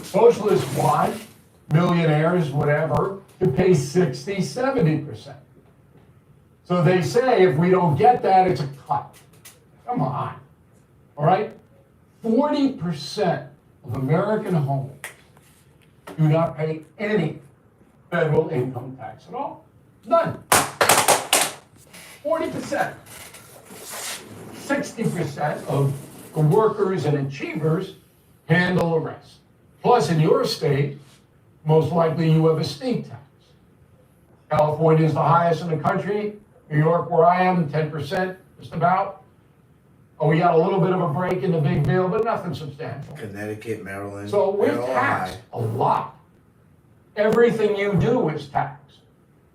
Socialists want millionaires, whatever, to pay 60, 70%. So they say if we don't get that, it's a cut. Come on. All right? 40% of American homes do not pay any federal income tax at all. None. 40%. 60% of the workers and achievers handle the rest. Plus, in your state, most likely you have a state tax. California is the highest in the country. New York, where I am, 10%, just about. Oh, we got a little bit of a break in the big bill, but nothing substantial. Connecticut, Maryland. So we're they're all taxed high. a lot. Everything you do is taxed.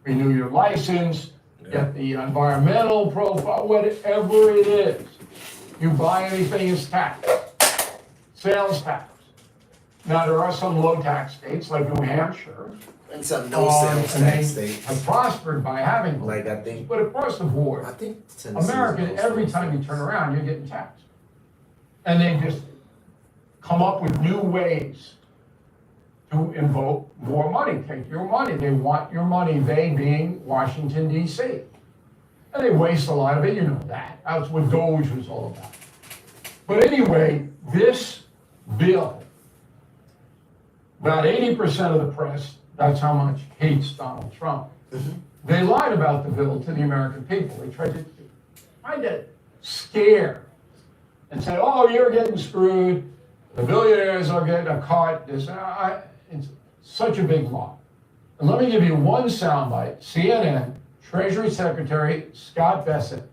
Renew your license, get the environmental profile, whatever it is. You buy anything is taxed. Sales tax. Now, there are some low tax states like New Hampshire. And some no sales and tax they states. have prospered by having low Like I taxes. think, But across the board, I think Tennessee's America, no every sales time you tax. turn around, you're getting taxed. And they just come up with new ways to invoke more money, take your money. They want your money, they being Washington, D.C. And they waste a lot of it, you know that. That's what Doge was all about. But anyway, this bill, about 80% of the press, that's how much hates Donald Trump. They lied about the bill to the American people. They tried to scare and say, oh, you're getting screwed. The billionaires are getting a cut. It's such a big lie. And let me give you one soundbite. CNN, Treasury Secretary Scott Bessent,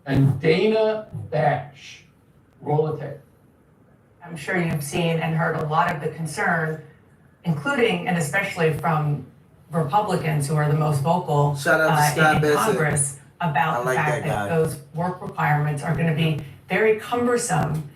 and Dana Bash. Roll the tape. I'm sure you've seen and heard a lot of the concern, including and especially from Republicans who are the most vocal Shout out to Scott in Bessent. Congress about I the like fact that that guy. those work requirements are going to be very cumbersome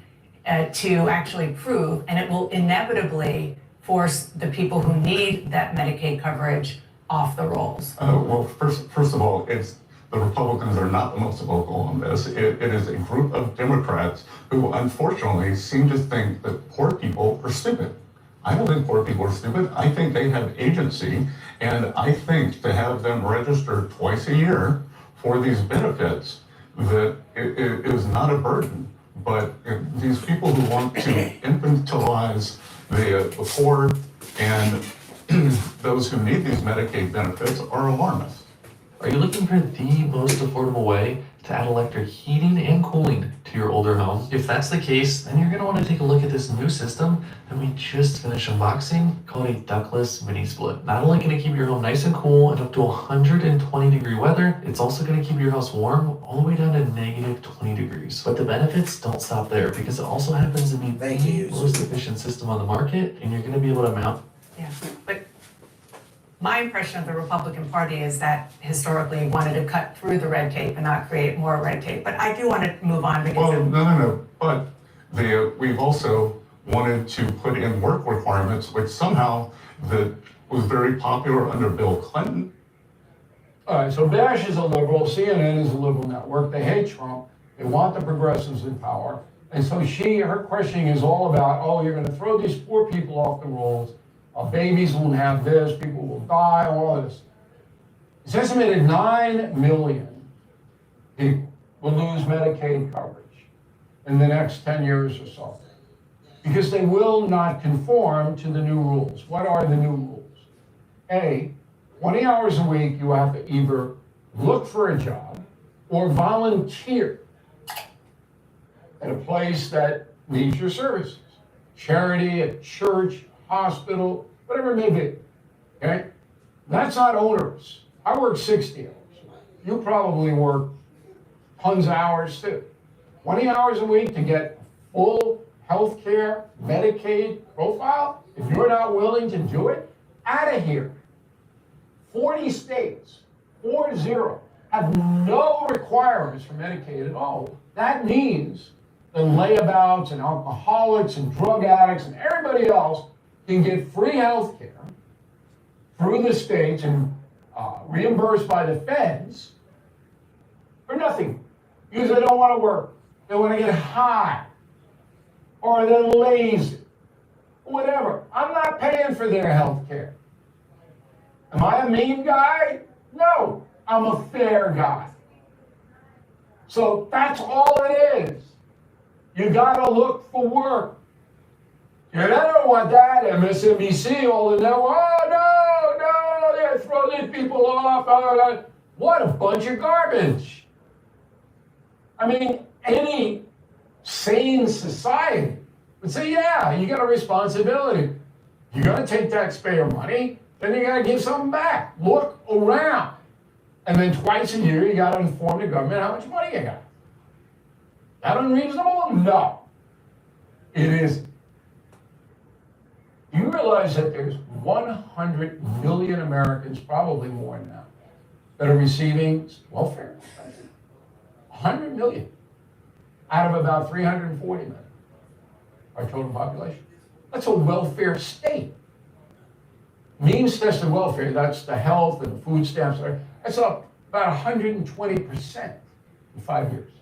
to actually prove, and it will inevitably force the people who need that Medicaid coverage off the rolls. Well, first of all, the Republicans are not the most vocal on this. It is a group of Democrats who unfortunately seem to think that poor people are stupid. I don't think poor people are stupid. I think they have agency, and I think to have them register twice a year for these benefits, that it is not a burden. But these people who want to infantilize the poor and those who need these Medicaid benefits are alarmists. Are you looking for the most affordable way to add electric heating and cooling to your older home? If that's the case, then you're going to want to take a look at this new system that we just finished unboxing called a ductless mini split. Not only can it keep your home nice and cool and up to 120 degree weather, it's also going to keep your house warm all the way down to negative 20 degrees. But the benefits don't stop there, because it also happens to be the most efficient system on the market, and you're going to be able to mount. Yeah, but my impression of the Republican Party is that historically wanted to cut through the red tape and not create more red tape. But I do want to move on because Well, no. But we've also wanted to put in work requirements, which somehow that was very popular under Bill Clinton. All right, so Bash is a liberal, CNN is a liberal network. They hate Trump. They want the progressives in power. And so her questioning is all about, oh, you're going to throw these poor people off the rolls. Babies won't have this, people will die, all of this. It's estimated 9 million people will lose Medicaid coverage in the next 10 years or so, because they will not conform to the new rules. What are the new rules? A, 20 hours a week, you have to either look for a job or volunteer at a place that needs your services. Charity, a church, hospital, whatever it may be, okay? That's not onerous. I work 60 hours. You probably work tons of hours too. 20 hours a week to get full health care, Medicaid profile? If you're not willing to do it, out of here. 40 states, 40, have no requirements for Medicaid at all. That means the layabouts and alcoholics and drug addicts and everybody else can get free health care through the states and reimbursed by the feds for nothing because they don't want to work. They want to get high or they're lazy, whatever. I'm not paying for their health care. Am I a mean guy? No, I'm a fair guy. So that's all it is. You gotta look for work. You don't want that MSNBC all in there. Oh, no, they throw these people off. Oh, what a bunch of garbage. I mean, any sane society would say, yeah, you got a responsibility. You're gonna take taxpayer money, then you gotta give something back. Look around. And then twice a year, you gotta inform the government how much money you got. That unreasonable? No. It isn't. You realize that there's 100 million Americans, probably more now, that are receiving welfare? 100 million out of about 340 million, our total population. That's a welfare state. Means tested welfare, that's the health and the food stamps, that's up about 120% in 5 years.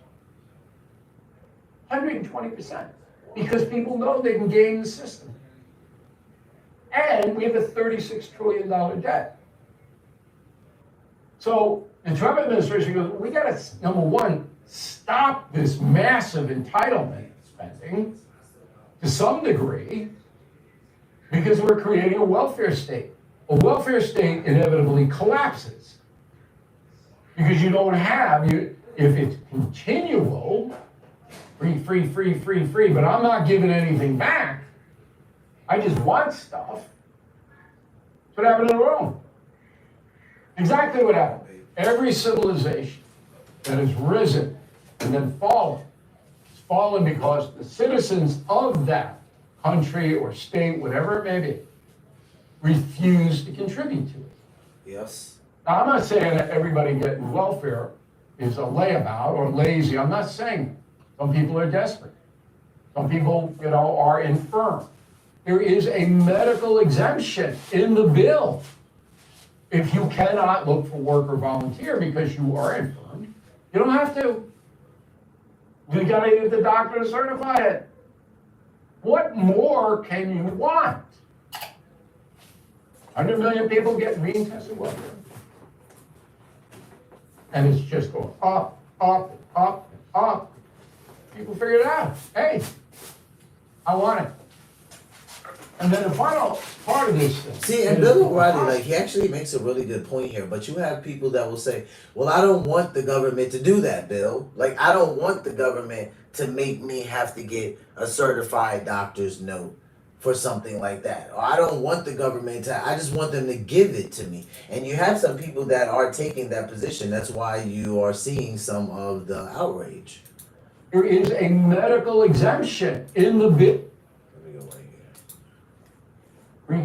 120%. Because people know they can game the system. And we have a $36 trillion debt. So the Trump administration goes, we got to, number one, stop this massive entitlement spending to some degree because we're creating a welfare state. A welfare state inevitably collapses because you don't have, if it's continual, free, but I'm not giving anything back. I just want stuff. That's what happened in Rome. Exactly what happened. Every civilization that has risen and then fallen, has fallen because the citizens of that country or state, whatever it may be, refuse to contribute to it. Yes. Now, I'm not saying that everybody getting welfare is a layabout or lazy. I'm not saying that. Some people are desperate. Some people, are infirm. There is a medical exemption in the bill. If you cannot look for work or volunteer because you are infirm, you don't have to. You gotta get the doctor to certify it. What more can you want? 100 million people get tested welfare. And it's just going up, up, up, up. People figure it out. Hey, I want it. And then the final part of this thing. See, and Bill O'Reilly, he actually makes a really good point here. But you have people that will say, well, I don't want the government to do that, Bill. I don't want the government to make me have to get a certified doctor's note for something like that. Or I don't want the government to, I just want them to give it to me. And you have some people that are taking that position. That's why you are seeing some of the outrage. There is a medical exemption in the bill.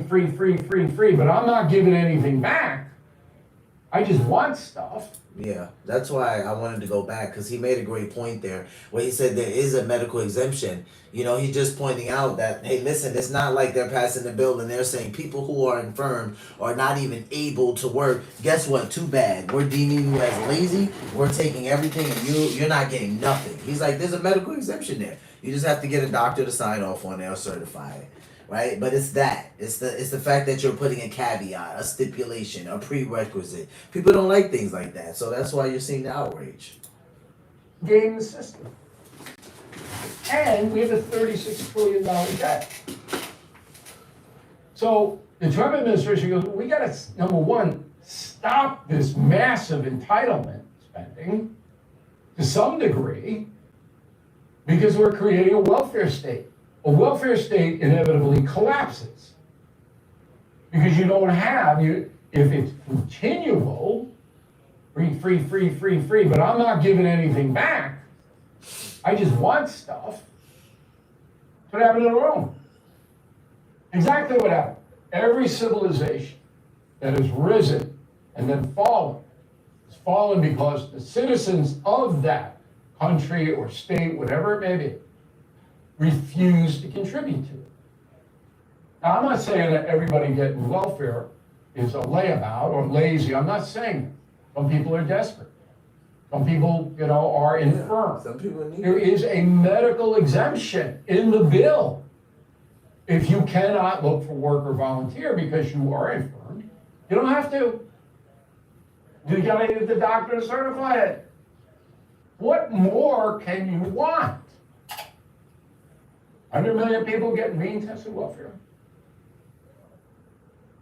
Free, but I'm not giving anything back. I just want stuff. Yeah, that's why I wanted to go back, because he made a great point there where he said there is a medical exemption. He's just pointing out that, hey, listen, it's not like they're passing the bill and they're saying people who are infirm are not even able to work. Guess what? Too bad. We're deeming you as lazy. We're taking everything and you're not getting nothing. He's like, there's a medical exemption there. You just have to get a doctor to sign off on it or certify it. Right? But it's that. It's the fact that you're putting a caveat, a stipulation, a prerequisite. People don't like things like that. So that's why you're seeing the outrage. Game the system. And we have a $36 trillion debt. So the Trump administration goes, we got to, number one, stop this massive entitlement spending to some degree because we're creating a welfare state. A welfare state inevitably collapses because you don't have, if it's continual, free, but I'm not giving anything back. I just want stuff. That's what happened in Rome. Exactly what happened. Every civilization that has risen and then fallen has It's fallen because the citizens of that country or state, whatever it may be, refuse to contribute to it. Now, I'm not saying that everybody getting welfare is a layabout or lazy. I'm not saying that. Some people are desperate. Some people, are infirm. Some people need There it. is a medical exemption in the bill. If you cannot look for work or volunteer because you are infirm, you don't have to. You gotta get the doctor to certify it. What more can you want? 100 million people getting mean tested welfare.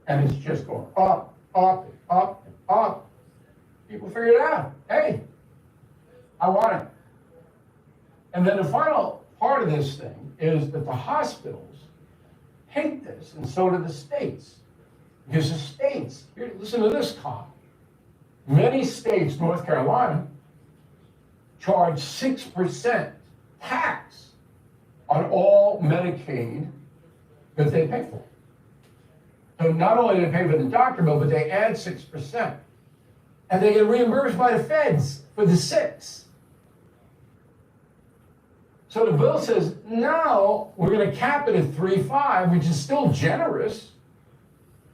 And it's just going up, up, and up, and up. People figure it out. Hey, I want it. And then the final part of this thing is that the hospitals hate this, and so do the states. Because the states, here, listen to this, Con. Many states, North Carolina, charge 6% tax on all Medicaid that they pay for. So not only do they pay for the doctor bill, but they add 6%. And they get reimbursed by the feds for the 6. So the bill says, now we're going to cap it at 3.5, which is still generous.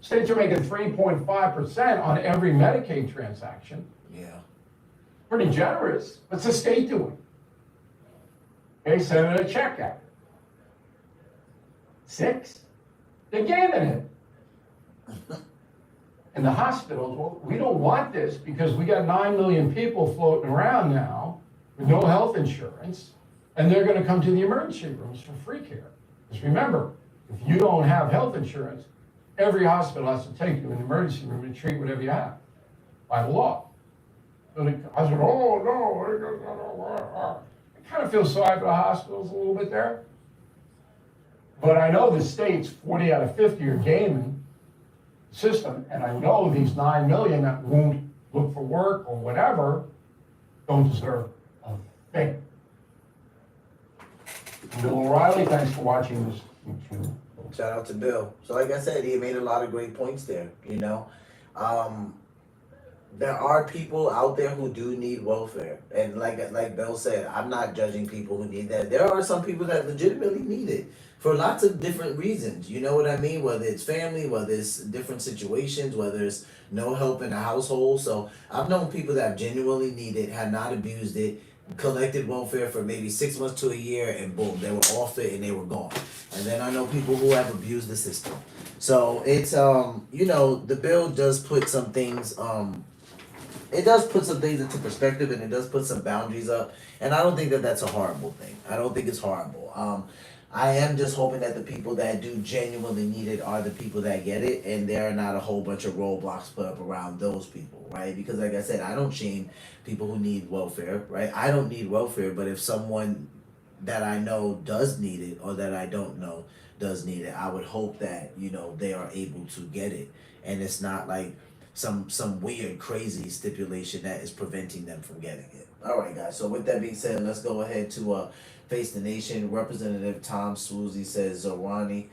States are making 3.5% on every Medicaid transaction. Yeah. Pretty generous. What's the state doing? They send a check out. 6. They're giving it. And the hospitals, well, we don't want this because we got 9 million people floating around now with no health insurance, and they're going to come to the emergency rooms for free care. Because remember, if you don't have health insurance, every hospital has to take you in the emergency room and treat whatever you have by law. So I said, oh, no. I kind of feel sorry for the hospitals a little bit there. But I know the states, 40 out of 50 are gaming the system, and I know these 9 million that won't look for work or whatever don't deserve a thing. Bill O'Reilly, thanks for watching this YouTube. Shout out to Bill. So like I said, he made a lot of great points there, There are people out there who do need welfare. And like Bill said, I'm not judging people who need that. There are some people that legitimately need it for lots of different reasons. You know what I mean? Whether it's family, whether it's different situations, whether it's no help in the household. So I've known people that genuinely need it, had not abused it, collected welfare for maybe 6 months to a year, and boom, they were off it and they were gone. And then I know people who have abused the system. So it's the bill does put some things into perspective, and it does put some boundaries up, and I don't think that that's a horrible thing. I don't think it's horrible. I am just hoping that the people that do genuinely need it are the people that get it, and there are not a whole bunch of roadblocks put up around those people, right? Because like I said, I don't shame people who need welfare, right? I don't need welfare, but if someone that I know does need it, or that I don't know does need it, I would hope that, they are able to get it, and it's not like some weird, crazy stipulation that is preventing them from getting it. All right, guys. So with that being said, let's go ahead to Face the Nation. Representative Tom Swoozy says Zoran,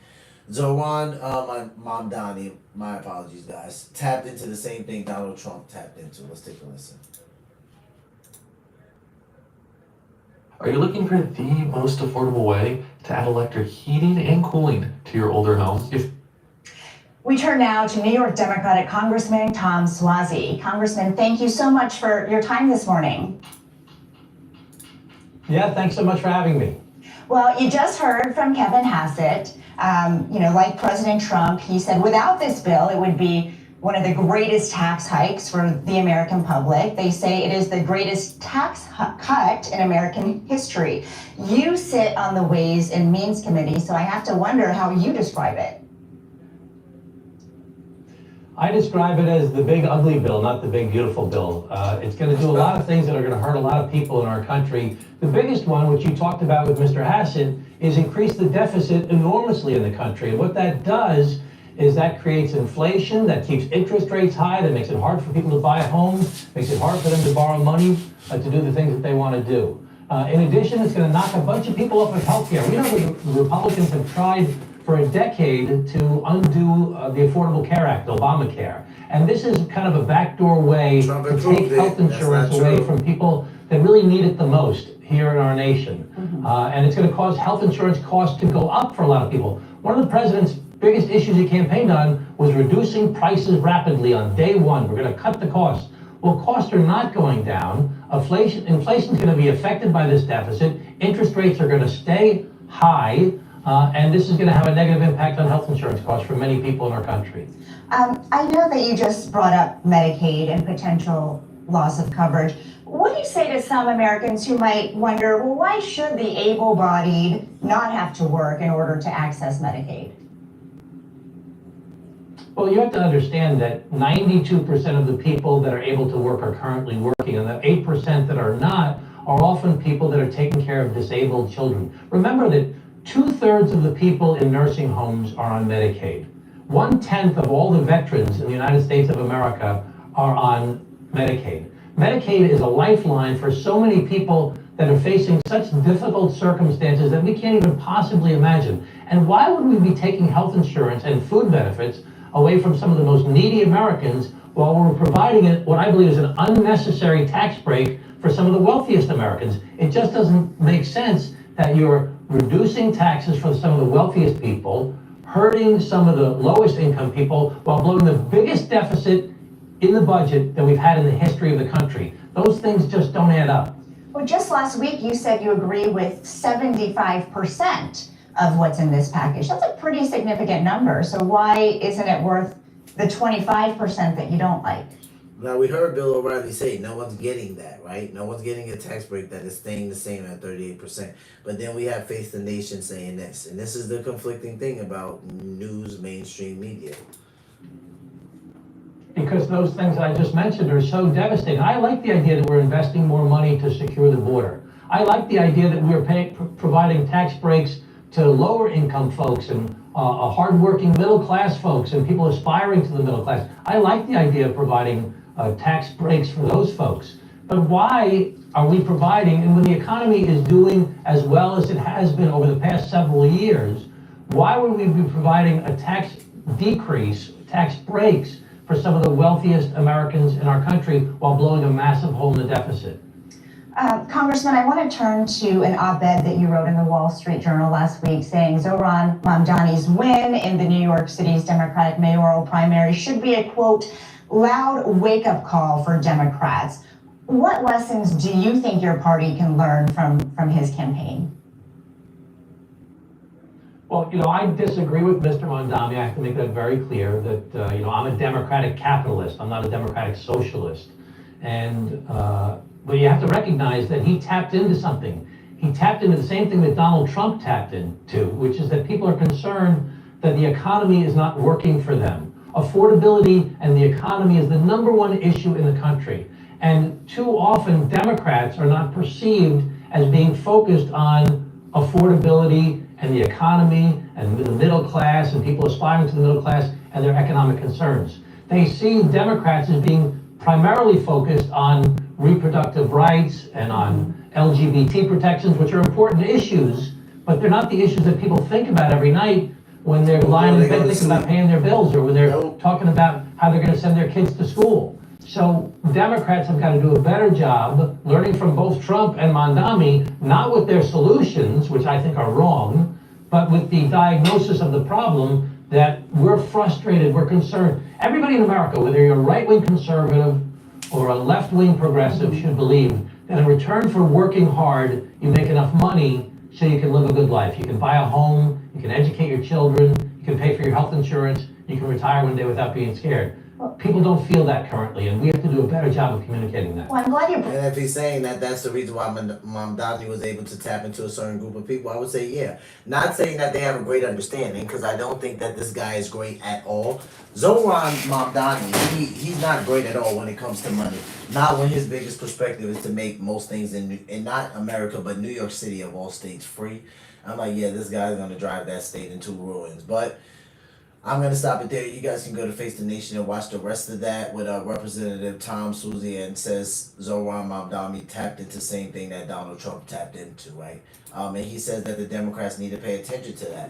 my mom Donnie, my apologies, guys, tapped into the same thing Donald Trump tapped into. Let's take a listen. Are you looking for the most affordable way to add electric heating and cooling to your older home? We turn now to New York Democratic Congressman Tom Suozzi. Congressman, thank you so much for your time this morning. Yeah, thanks so much for having me. Well, you just heard from Kevin Hassett. Like President Trump, he said without this bill, it would be one of the greatest tax hikes for the American public. They say it is the greatest tax cut in American history. You sit on the Ways and Means Committee, so I have to wonder how you describe it. I describe it as the big ugly bill, not the big beautiful bill. It's going to do a lot of things that are going to hurt a lot of people in our country. The biggest one, which you talked about with Mr. Hassett, is increase the deficit enormously in the country. And what that does is that creates inflation, that keeps interest rates high, that makes it hard for people to buy a home, makes it hard for them to borrow money to do the things that they want to do. In addition, it's going to knock a bunch of people off of health care. We know the Republicans have tried for a decade to undo the Affordable Care Act, Obamacare. And this is kind of a backdoor way Trump to approved take it. health That's insurance not away true. from people that really need it the most here in our nation. And it's going to cause health insurance costs to go up for a lot of people. One of the president's biggest issues he campaigned on was reducing prices rapidly on day one. We're going to cut the costs. Well, costs are not going down. Inflation is going to be affected by this deficit. Interest rates are going to stay high. And this is going to have a negative impact on health insurance costs for many people in our country. I know that you just brought up Medicaid and potential loss of coverage. What do you say to some Americans who might wonder, well, why should the able-bodied not have to work in order to access Medicaid? Well, you have to understand that 92% of the people that are able to work are currently working, and the 8% that are not are often people that are taking care of disabled children. Remember that 2/3 of the people in nursing homes are on Medicaid. 1/10 of all the veterans in the United States of America are on Medicaid. Medicaid is a lifeline for so many people that are facing such difficult circumstances that we can't even possibly imagine. And why would we be taking health insurance and food benefits away from some of the most needy Americans while we're providing what I believe is an unnecessary tax break for some of the wealthiest Americans? It just doesn't make sense that you're reducing taxes for some of the wealthiest people, hurting some of the lowest income people, while blowing the biggest deficit in the budget that we've had in the history of the country. Those things just don't add up. Well, just last week you said you agree with 75% of what's in this package. That's a pretty significant number. So why isn't it worth the 25% that you don't like? Now, we heard Bill O'Reilly say no one's getting that, right? No one's getting a tax break that is staying the same at 38%. But then we have Face the Nation saying this. And this is the conflicting thing about news, mainstream media. Because those things I just mentioned are so devastating. I like the idea that we're investing more money to secure the border. I like the idea that we're providing tax breaks to lower income folks and hardworking middle class folks and people aspiring to the middle class. I like the idea of providing tax breaks for those folks. But why are we providing, and when the economy is doing as well as it has been over the past several years, why would we be providing a tax decrease, tax breaks for some of the wealthiest Americans in our country while blowing a massive hole in the deficit? Congressman, I want to turn to an op-ed that you wrote in the Wall Street Journal last week saying Zohran Mamdani's win in the New York City's Democratic mayoral primary should be a, quote, loud wake-up call for Democrats. What lessons do you think your party can learn from his campaign? Well, I disagree with Mr. Mamdani. I have to make that very clear that, I'm a democratic capitalist. I'm not a democratic socialist. And, but you have to recognize that he tapped into something. He tapped into the same thing that Donald Trump tapped into, which is that people are concerned that the economy is not working for them. Affordability and the economy is the number one issue in the country. And too often, Democrats are not perceived as being focused on affordability and the economy and the middle class and people aspiring to the middle class and their economic concerns. They see Democrats as being primarily focused on reproductive rights and on LGBT protections, which are important issues, but they're not the issues that people think about every night when they're lying in bed thinking about paying their bills or when they're talking about how they're going to send their kids to school. So Democrats have got to do a better job learning from both Trump and Mamdani, not with their solutions, which I think are wrong, but with the diagnosis of the problem that we're frustrated, we're concerned. Everybody in America, whether you're a right-wing conservative or a left-wing progressive, should believe that in return for working hard, you make enough money so you can live a good life. You can buy a home, you can educate your children, you can pay for your health insurance, you can retire one day without being scared. People don't feel that currently, and we have to do a better job of communicating that. Well, I'm glad you... And if he's saying that that's the reason why Mamdani was able to tap into a certain group of people, I would say, yeah. Not saying that they have a great understanding, because I don't think that this guy is great at all. Zohran Mamdani, he's not great at all when it comes to money. Not when his biggest perspective is to make most things in not America, but New York City of all states free. I'm like, yeah, this guy's going to drive that state into ruins. But I'm going to stop it there. You guys can go to Face the Nation and watch the rest of that with Representative Tom Suzy, and says Zohran Mamdani tapped into the same thing that Donald Trump tapped into, right? And he says that the Democrats need to pay attention to that.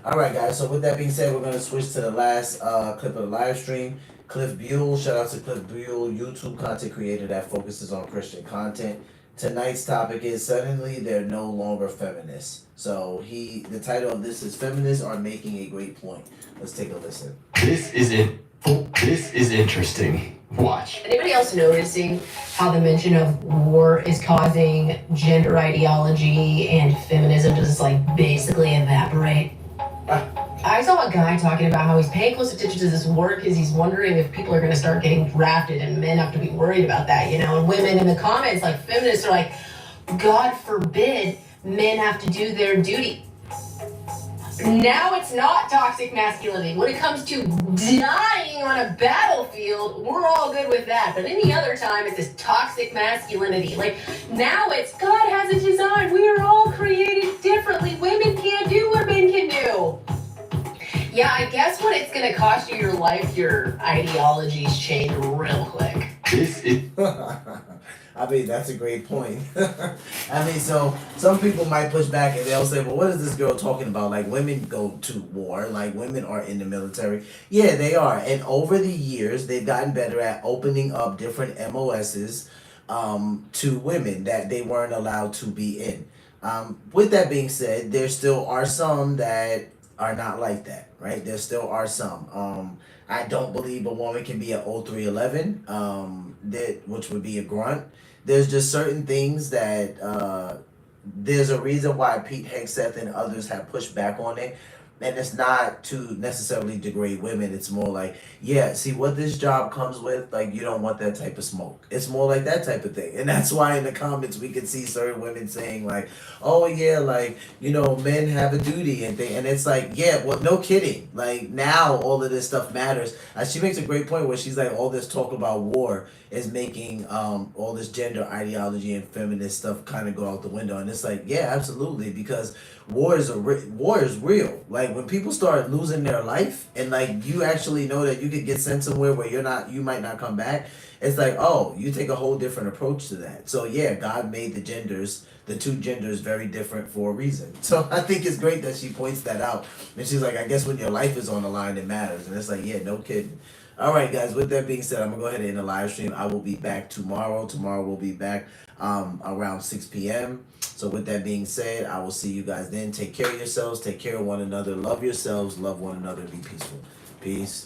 All right, guys. So with that being said, we're gonna switch to the last clip of the live stream. Cliff Buell, shout out to Cliff Buell, YouTube content creator that focuses on Christian content. Tonight's topic is suddenly they're no longer feminists. So the title of this is "Feminists Are Making a Great Point." Let's take a listen. This is interesting. Watch. Anybody else noticing how the mention of war is causing gender ideology and feminism to just like basically evaporate? I saw a guy talking about how he's paying close attention to this war because he's wondering if people are going to start getting drafted and men have to be worried about that, you know, and women in the comments, like feminists are like, God forbid men have to do their duty. Now it's not toxic masculinity. When it comes to dying on a battlefield, we're all good with that. But any other time, it's this toxic masculinity. Like, now it's God has a design. We are all created differently. Women can't do what men can do. Yeah, I guess when it's going to cost you your life, your ideologies change real quick. I mean, that's a great point. I mean, so some people might push back and they'll say, well, what is this girl talking about? Like, women go to war, like women are in the military. Yeah, they are. And over the years, they've gotten better at opening up different MOSs to women that they weren't allowed to be in. With that being said, there still are some that are not like that, right? There still are some. I don't believe a woman can be an 0311, which would be a grunt. There's just certain things that there's a reason why Pete Hegseth and others have pushed back on it. And it's not to necessarily degrade women. It's more like, yeah, see what this job comes with, like you don't want that type of smoke. It's more like that type of thing. And that's why in the comments we can see certain women saying like, oh yeah, like, you know, men have a duty and thing. And it's like, yeah, well, no kidding. Like now all of this stuff matters. She makes a great point where she's like, all this talk about war is making all this gender ideology and feminist stuff kind of go out the window. And it's like, yeah, absolutely, because war is real. Like when people start losing their life and like you actually know that you could get sent somewhere where you might not come back, it's like, oh, you take a whole different approach to that. So yeah, God made the two genders very different for a reason. So I think it's great that she points that out. And she's like, I guess when your life is on the line, it matters. And it's like, yeah, no kidding. All right, guys, with that being said, I'm going to go ahead and end the live stream. I will be back tomorrow. Tomorrow we'll be back around 6 p.m. So with that being said, I will see you guys then. Take care of yourselves. Take care of one another. Love yourselves. Love one another. Be peaceful. Peace.